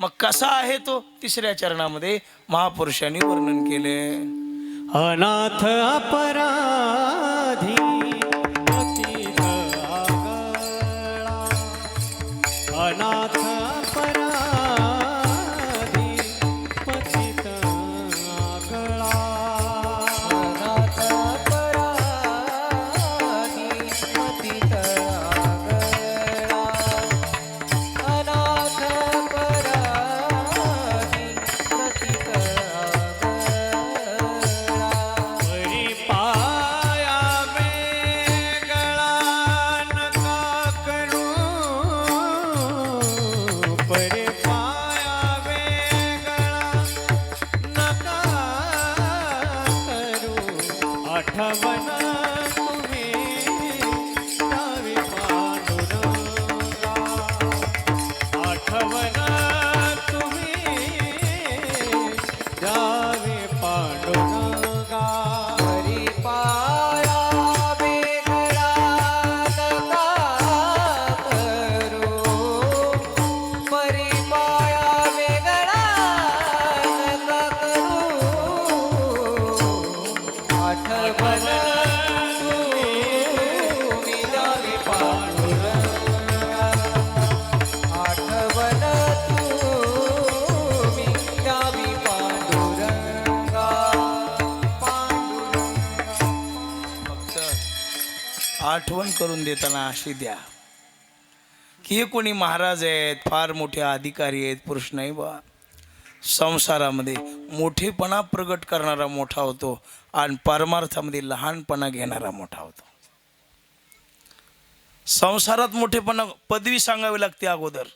मग कसा आहे तो, तिसऱ्या चरणामध्ये महापुरुषांनी वर्णन केले. अनाथ अपराधी पतित आगळा, अनाथ अपराधी पतित आगळा, अनाथ अपराधी पतित आगळा, अनाथ अपराधी पतित आगळा. परी पाया वेगळा नका करू, परी पाया वेगळा नका करू, आठवण तुम्ही द्यावी पांडुरंगा, आठवण तुम्ही द्यावी पांडुरंगा. परी पाया वेगळा नका करू, परी पाया वेगळा नका करू, आठवण तुम्ही द्यावी पांडुरंगा, आठवण तुम्ही द्यावी पांडुरंगा, पांडुरंगा. फक्त आठवण करून देताना अशी द्या की हे कोणी महाराज आहेत, फार मोठे अधिकारी आहेत, पुरुष नाही बा. संसारामध्ये मोठेपणा प्रगट करणारा मोठा होतो आणि परमार्थामध्ये लहानपणा घेणारा मोठा होतो. संसारात मोठेपणा पदवी सांगावी लागते अगोदर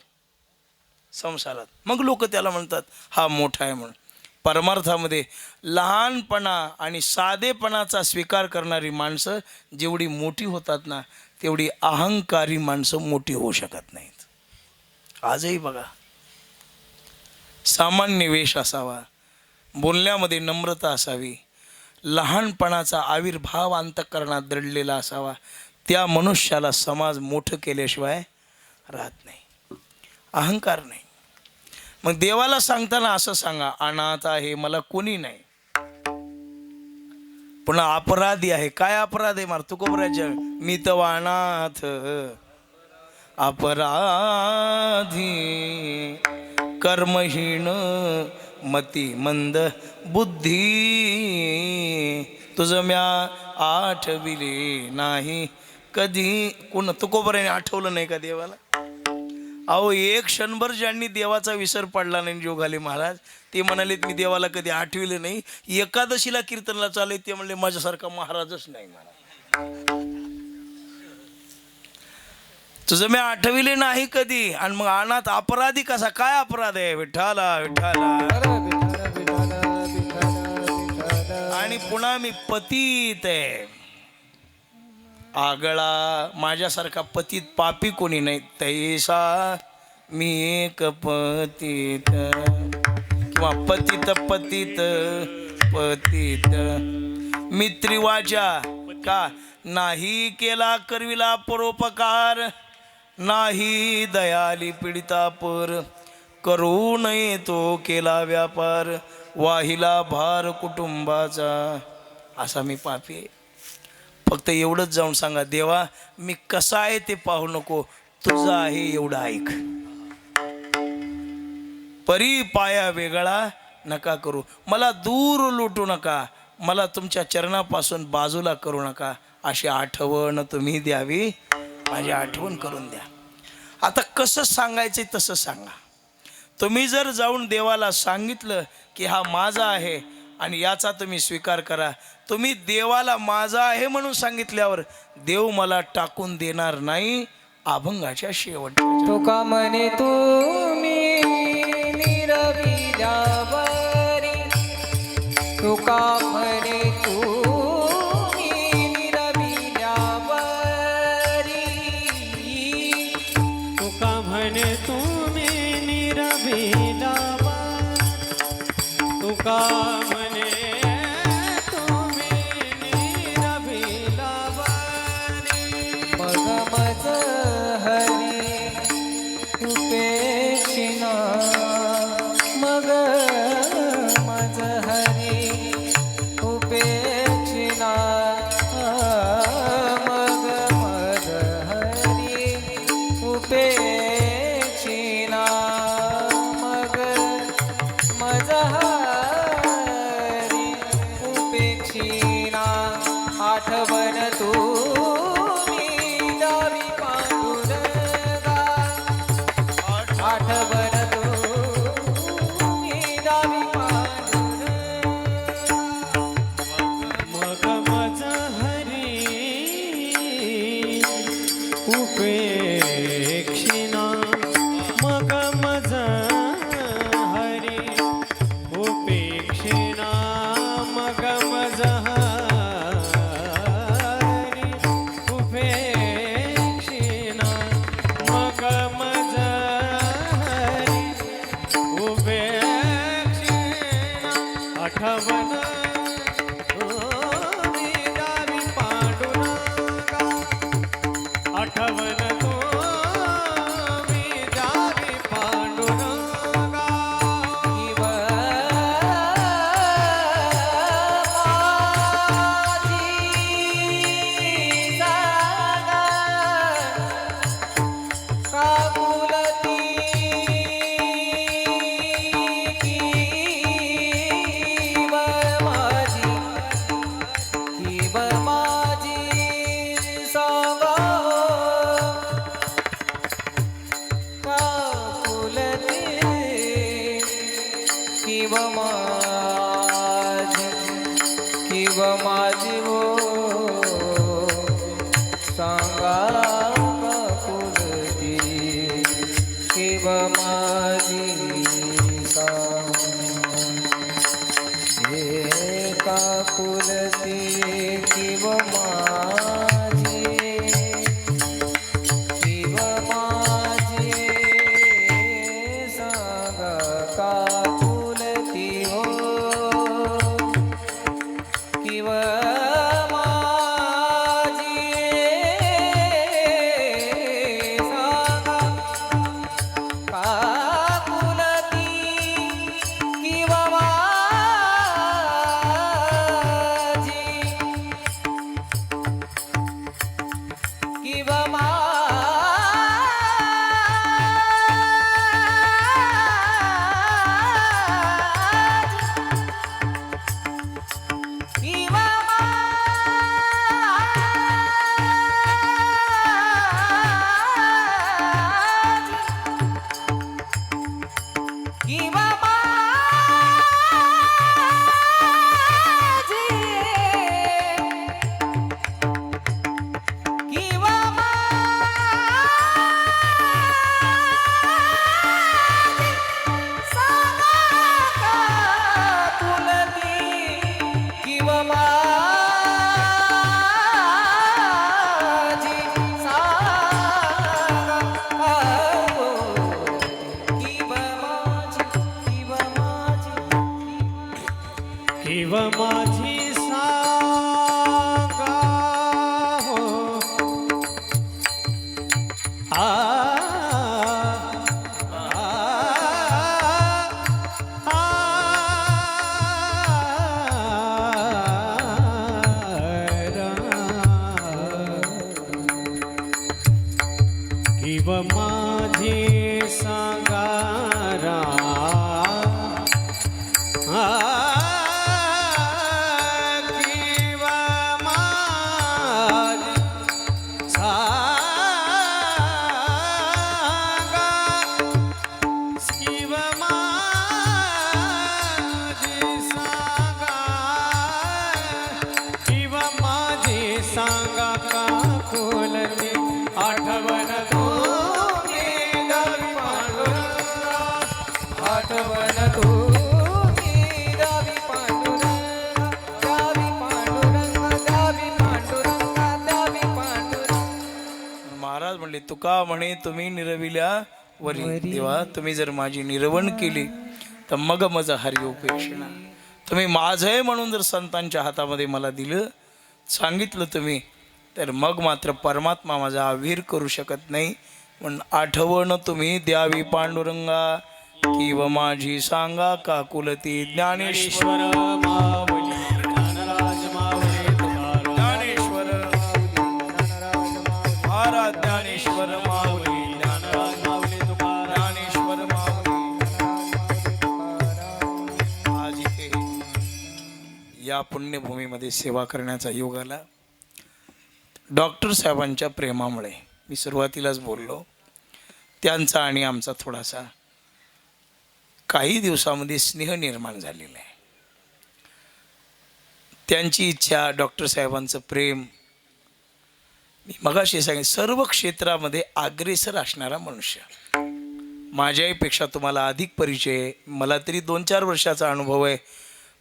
संसारात, मग लोक त्याला म्हणतात हा मोठा आहे म्हणून. परमार्थामध्ये लहानपणा आणि साधेपणाचा स्वीकार करणारी माणसं जेवढी मोठी होतात ना, तेवढी अहंकारी माणसं मोठी होऊ शकत नाहीत. आजही बघा, सामान्य वेश असावा, बोलण्यामध्ये नम्रता असावी, लहानपणाचा आविर्भाव अंतःकरणात दडलेला असावा, त्या मनुष्याला समाज मोठं केल्याशिवाय राहत नाही. अहंकार नाही. मग देवाला सांगताना असं सांगा, अनाथ आहे, मला कोणी नाही. पुन्हा अपराधी आहे. काय अपराध आहे मार तुकोबराच्या, मी तर अनाथ अपराधी, कर्महीन मती मंद बुद्धी, तुझं म्या आठविले नाही कधी. कोण तुकोबराने आठवलं नाही का देवाला? अहो, एक क्षणभर ज्यांनी देवाचा विसर पडला नाही जोगाले महाराज, ते म्हणालेत मी देवाला कधी आठविले नाही. एकादशीला कीर्तनला चालले ते म्हणले माझ्यासारखा महाराजच नाही महाराज. तुझं मी आठविले नाही कधी. आणि मग अनाथ अपराधी कसा? काय अपराध आहे? विठ्ठला विठ्ठला. आणि पुन्हा मी पतित आहे, आगळा, माझ्यासारखा पतित पापी कोणी नाही. तैसा मी एक पतित, किंवा पतित पतित पतित. मी त्रिवाचा का नाही केला करविला परोपकार, नाही दयाली पीडिता पर, करू नये तो केला व्यापार, वाहिला भार कुटुंबाचा. असा मी पापी आहे. फक्त एवढंच जाऊन सांगा, देवा मी कसा आहे ते पाहू नको, तुझं आहे एवढं ऐक. परी पाया वेगळा नका करू, मला दूर लुटू नका, मला तुमच्या चरणापासून बाजूला करू नका, अशी आठवण तुम्ही द्यावी, माझी आठवण करून द्या. आता कसं सांगायचं तसं सांगा. तुम्ही जर जाऊन देवाला सांगितलं की हा माझा आहे आणि याचा तुम्ही स्वीकार करा, तुम्ही देवाला माझा आहे म्हणून सांगितल्यावर देव मला टाकून देणार नाही. अभंगाच्या शेवटच्या तुका म्हणे तुम्ही निरविल्यावरी, तुका म्हणे तुम्ही निरविल्यावरी, तुका म्हणे तुम्ही निरभिलावर, तुका म्हणे तुम्ही निरभिलावरी. मग मज हरी उपेक्षिणा, मग मज हरी उपेक्षिणा, मग मज हरी उपेक्षिणा, मग मज हरी उपेक्षिणा. आठवण तुम्ही द्यावी पांडुरंगा, आठवण तुम्ही द्यावी पांडुरंगा. मग मज हरी उपेक्षिणा, मग मज हरी उपेक्षिणा, मग मज हरी उपेक्षिणा, मग मज हरी उपेक्षिणा. आठवण तुम्ही द्यावी पांडुरंगा, आठवण तुम्ही द्यावी पांडुरंगा. किव माझी जागा काकुलती, किव माझी, किव माझी जागा काकुलती, किव माझी, किव माझी हो सांगा काकुलती, किव माझी सांगा हे काकुलती, किव माझी, किव माझी सांगा काकुलती हो, किव माझी सांगा काकुलती, किव माझी, किव माझी, किव माझी, किव माझी, किव माझी सांगा काकुलती, किव माझी सांगा काकुलती, किव माझी, किव माझी, किव माझी सांगा हो. आ किव माझी सांगारा, आठवण तुम्ही द्यावी पांडुरंगा, द्यावी पांडुरंगा, द्यावी पांडुरंगा, द्यावी पांडुरंगा. महाराज म्हणले तुका म्हणे तुम्ही निरविल्या वरी. देवा तुम्ही जर माझी निर्वण केली तर मग मज हरी उपेक्षणा. तुम्ही माझं म्हणून जर संतांच्या हातामध्ये मला दिलं सांगितलं तुम्ही तर मग मात्र परमात्मा माझा आविर करू शकत नाही. म्हणून आठवण तुम्ही द्यावी पांडुरंगा किंवा माझी सांगा का कुलती. ज्ञानेश्वर ज्ञानेश्वर मावली ज्ञानराज मावळे तुकाराम. ज्ञानेश्वर महाराज ज्ञानेश्वर माऊली ज्ञानराज मावळे तुकाराम. ज्ञानेश्वर माऊली. आज इथे या पुण्यभूमीमध्ये सेवा करण्याचा योग आला. डॉक्टर साहेबांच्या प्रेमामुळे मी सुरुवातीलाच बोललो त्यांचा आणि आमचा थोडासा काही दिवसामध्ये स्नेह निर्माण झालेला आहे. त्यांची इच्छा डॉक्टर साहेबांचं प्रेम मी मगाशी सांगितलं सर्व क्षेत्रामध्ये अग्रेसर असणारा मनुष्य. माझ्याहीपेक्षा तुम्हाला अधिक परिचय आहे. मला तरी 2-4 वर्षाचा अनुभव आहे.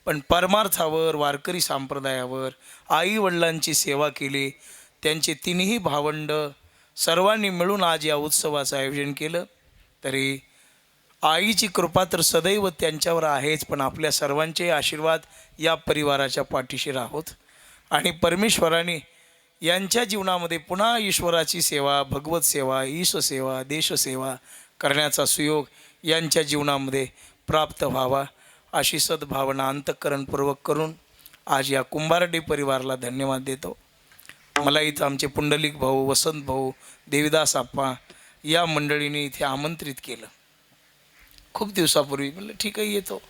पण परमार्थावर वारकरी संप्रदायावर आई वडिलांची सेवा केली. त्यांचे 3ही भावंड सर्वांनी मिळून आज या उत्सवाचं आयोजन केलं. तरी आईची कृपा तर सदैव त्यांच्यावर आहेच पण आपल्या सर्वांचे आशीर्वाद या परिवाराच्या पाठीशी राहोत. आणि परमेश्वराने यांच्या जीवनामध्ये पुन्हा ईश्वराची सेवा भगवत सेवा ईशसेवा देशसेवा करण्याचा सुयोग यांच्या जीवनामध्ये प्राप्त व्हावा अशी सद्भावना अंतःकरणपूर्वक करून आज या कुंभारडे परिवाराला धन्यवाद देतो. मला इथं आमचे पुंडलिक भाऊ वसंत भाऊ देवीदास आप्पा या मंडळीने इथे आमंत्रित केलं. खूप दिवसापूर्वी म्हणलं ठीक आहे येतो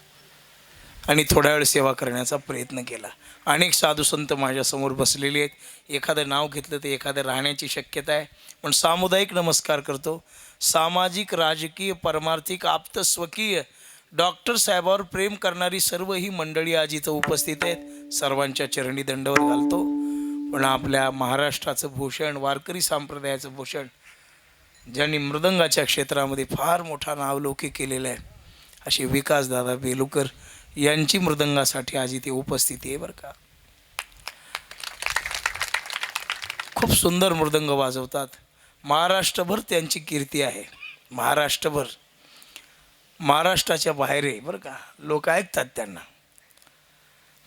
आणि थोड्या वेळ सेवा करण्याचा प्रयत्न केला. अनेक साधू संत माझ्यासमोर बसलेले आहेत. एखादं नाव घेतलं तर एखादं राहण्याची शक्यता आहे. पण सामुदायिक नमस्कार करतो. सामाजिक राजकीय परमार्थिक आप्त स्वकीय डॉक्टर साहेबावर प्रेम करणारी सर्व ही मंडळी आज इथं उपस्थित आहेत. सर्वांच्या चरणी दंडवत घालतो. पण आपल्या महाराष्ट्राचं भूषण वारकरी संप्रदायाचं भूषण ज्यांनी मृदंगाच्या क्षेत्रामध्ये फार मोठा नावलौकिक केलेला आहे असे विकासदादा बेलुकर यांची मृदंगासाठी आज इथे उपस्थिती आहे बरं का. खूप सुंदर मृदंग वाजवतात. महाराष्ट्रभर त्यांची कीर्ती आहे. महाराष्ट्रभर महाराष्ट्राच्या बाहेर आहे बरं का. लोक ऐकतात त्यांना.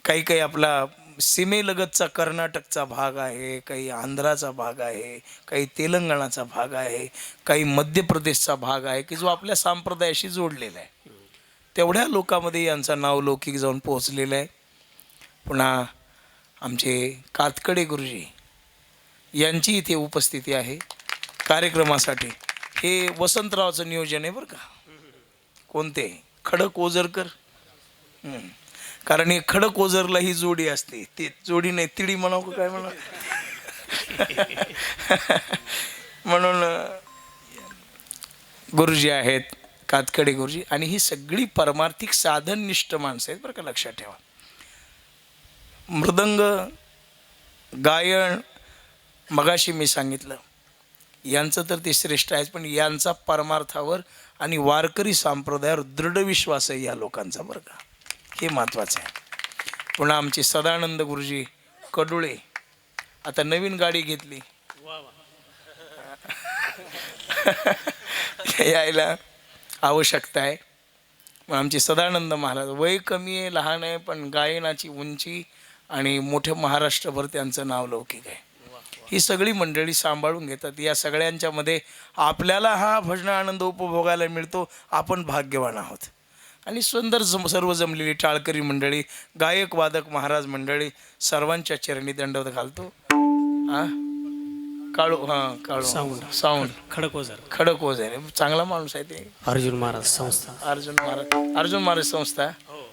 काही काही आपला सीमेलगतचा कर्नाटकचा भाग आहे, काही आंध्राचा भाग आहे, काही तेलंगणाचा भाग आहे, काही मध्य प्रदेशचा भाग आहे की जो आपल्या संप्रदायाशी जोडलेला आहे. तेवढ्या लोकांमध्ये यांचा नावलौकिक जाऊन पोहोचलेला आहे. पुन्हा आमचे कातकडे गुरुजी यांची इथे उपस्थिती आहे कार्यक्रमासाठी. हे वसंतरावचं नियोजन आहे बरं का. कोणते खडक ओझरकर. कारण हे खडक ओझरला ही जोडी असते. ती जोडी नाही तिडी म्हणावं का काय म्हणावं म्हणून गुरुजी आहेत कातकडे गुरुजी. आणि ही सगळी परमार्थिक साधननिष्ठ माणसं आहेत बरं का. लक्षात ठेवा. मृदंग गायन मगाशी मी सांगितलं यांचं तर ते श्रेष्ठ आहेच पण यांचा परमार्थावर आणि वारकरी संप्रदायावर दृढ विश्वास आहे या लोकांचा बरं का. हे महत्त्वाचं आहे. पुन्हा आमचे सदानंद गुरुजी कडुळे आता नवीन गाडी घेतली यायला आवश्यकता आहे. मग आमचे सदानंद महाराज वय कमी आहे लहान आहे पण गायनाची उंची आणि मोठ्या महाराष्ट्रभर त्यांचं नाव लौकिक आहे. ही सगळी मंडळी सांभाळून घेतात. या सगळ्यांच्यामध्ये आपल्याला हा भजन आनंद उपभोगायला मिळतो. आपण भाग्यवान आहोत. आणि सुंदर सर्व जमलेली टाळकरी मंडळी गायक वादक महाराज मंडळी सर्वांच्या चरणी दंडवत घालतो. काळू काळू साऊंड खडक ओझर चांगला माणूस आहे ते. अर्जुन महाराज संस्था. अर्जुन महाराज संस्था.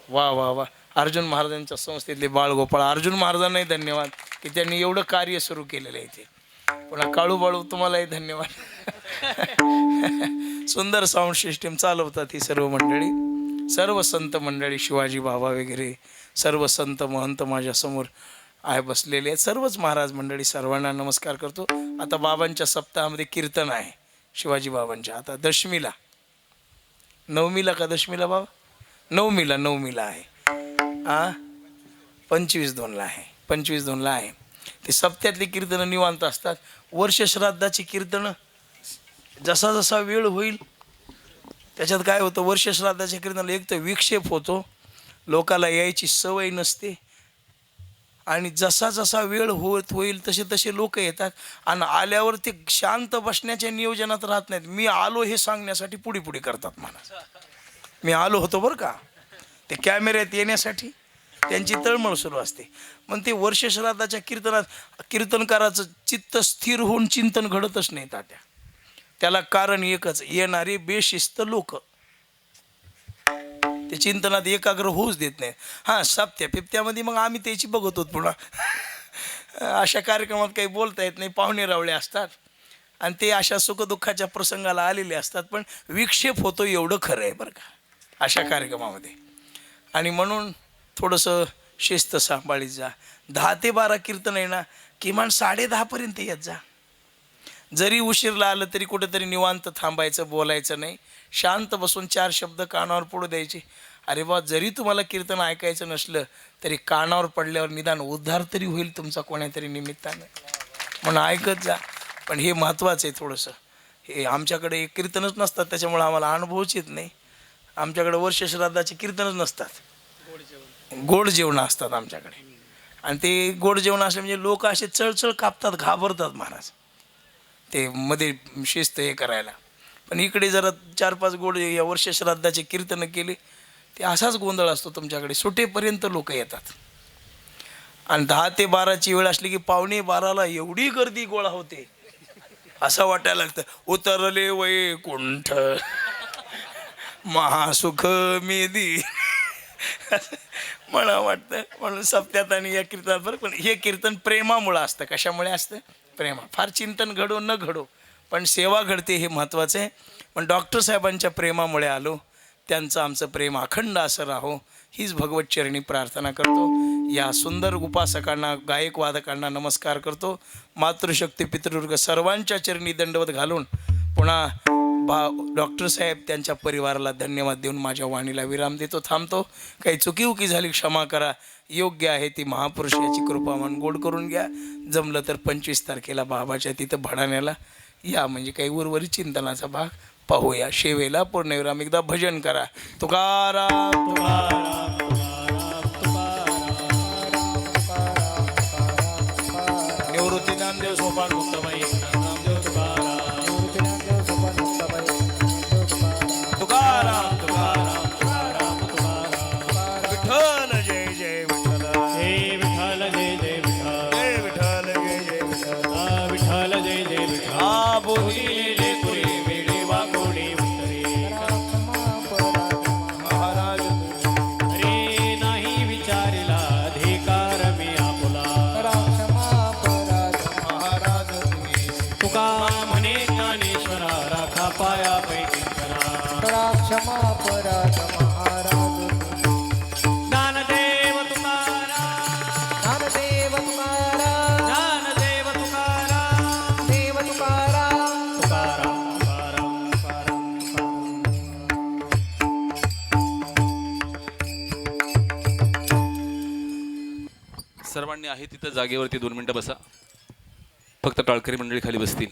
वा वा वा. अर्जुन महाराजांच्या संस्थेतले बाळगोपाळ अर्जुन महाराजांनाही धन्यवाद की त्यांनी एवढं कार्य सुरू केलेलं आहे इथे. पुन्हा काळू बाळू तुम्हालाही धन्यवाद. सुंदर साऊंड सिस्टीम चालवतात ही सर्व मंडळी. सर्व संत मंडळी शिवाजी बाबा वगैरे सर्व संत महंत माझ्यासमोर आहे बसलेले आहेत. सर्वच महाराज मंडळी सर्वांना नमस्कार करतो. आता बाबांच्या सप्ताहामध्ये कीर्तन आहे शिवाजी बाबांच्या. आता दशमीला 9मीला का दशमीला बाबा 9मीला आहे. 25-2ला आहे. 25-2ला आहे. ते सप्त्यातली कीर्तनं निवांत असतात. वर्षश्राद्धाची कीर्तनं जसा जसा वेळ होईल त्याच्यात काय होतं, वर्षश्राद्धाच्या कीर्तनाला एक तर विक्षेप होतो, लोकाला यायची सवय नसते, आणि जसा जसा वेळ होत होईल तसे तसे लोक येतात, आणि आल्यावर ते शांत बसण्याच्या नियोजनात राहत नाहीत. मी आलो हे सांगण्यासाठी पुढे पुढे करतात मला. मी आलो होतो बरं का, ते कॅमेऱ्यात येण्यासाठी त्यांची तळमळ सुरू असते. पण ते वर्षश्राद्धाच्या कीर्तनात कीर्तनकाराचं चित्त स्थिर होऊन चिंतन घडतच नाही तात्या. त्याला कारण एकच, येणारे बेशिस्त लोक ते चिंतनात एकाग्र होऊच देत नाही. हां, सप्त्या पिप्त्यामध्ये मग आम्ही त्याची बघत होत पुन्हा. अशा कार्यक्रमात काही बोलता येत नाही, पाहुणे रावळे असतात आणि ते अशा सुखदुःखाच्या प्रसंगाला आलेले असतात, पण विक्षेप होतो एवढं खरं आहे बरं का अशा कार्यक्रमामध्ये. आणि म्हणून थोडंसं शिस्त सांभाळीत जा. 10 ते 12 कीर्तन आहे ना, किमान 10:30पर्यंत येत जा. जरी उशीरला आलं तरी कुठेतरी निवांत थांबायचं, बोलायचं नाही, शांत बसून 4 शब्द कानावर पडू द्यायचे. अरे बा, जरी तुम्हाला कीर्तन ऐकायचं नसलं तरी कानावर पडल्यावर निदान उद्धार तरी होईल तुमचा कोणातरी निमित्तानं, म्हणून ऐकत जा. पण हे महत्त्वाचं आहे थोडंसं. हे आमच्याकडे कीर्तनच नसतात त्याच्यामुळे आम्हाला अनुभवच येत नाही. आमच्याकडे वर्षश्राद्धाचे कीर्तनच नसतात, गोड जेवणं असतात आमच्याकडे. आणि ते गोड जेवण असले म्हणजे लोक असे चळचळ कापतात, घाबरतात महाराज ते मध्ये शिस्त हे करायला. पण इकडे जरा 4-5 गोड या वर्षश्राद्धाचे कीर्तनं केले ते असाच गोंधळ असतो तुमच्याकडे. सुटेपर्यंत लोक येतात. आणि 10 ते 12ची वेळ असली की 11:45ला एवढी गर्दी गोळा होते, असं वाटायला लागतं उतरले वैकुंठ महासुख मेदी मला वाटतं. म्हणून सप्त्यात आणि या कीर्तनात बरं. पण हे कीर्तन प्रेमामुळं असतं. कशामुळे असतं? प्रेमा. फार चिंतन घडो न घडो पण सेवा घडते, हे महत्त्वाचं आहे. पण डॉक्टर साहेबांच्या प्रेमामुळे आलो, त्यांचं आमचं प्रेम अखंड असं राहो हीच भगवतचरणी प्रार्थना करतो. या सुंदर उपासकांना, गायक वादकांना नमस्कार करतो. मातृशक्ती पितृवर्ग सर्वांच्या चरणी दंडवत घालून पुन्हा डॉक्टर साहेब त्यांच्या परिवाराला धन्यवाद देऊन माझ्या वाणीला विराम देतो, थांबतो. काही चुकीउकी झाली क्षमा करा. योग्य आहे ती महापुरुष याची कृपा म्हणून गोड करून घ्या. जमलं तर 25 तारखेला बाबाच्या तिथं भडाण्याला या, म्हणजे काही उर्वरित चिंतनाचा भाग पाहूया. शेवेला पूर्णविराम. एकदा भजन करा. तुकाराम तुकाराम निवृत्ती नामदेव सोपान मुक्ताबाई नामदेव तुकाराम तुकाराम तुकाराम तुकाराम. विठ्ठल जय जय विठ्ठल, हे विठ्ठल जय जय विठ्ठल, जय विठ्ठल जय जय विठ्ठल. विठ्ठल जय जय विठ्ठल. बोलिले पुरी वेडी वाकोडी उत्तरे महाराज अरे नाही विचारिला अधिकार मी आपुला. महाराज तुका म्हणे ज्ञानेश्वरा राखा पाया पैकी करा. क्षमा पराध महाराज. ज्ञानदेव तुकाराम, ज्ञानदेव तुकाराम, ज्ञानदेव तुकाराम, देव तुकाराम. तुकाराम तुकाराम तुकाराम. सर्वांनी आहे तिथं जागेवरती 2 मिनटं बसा. फक्त टाळकरी मंडळी खाली बसतील.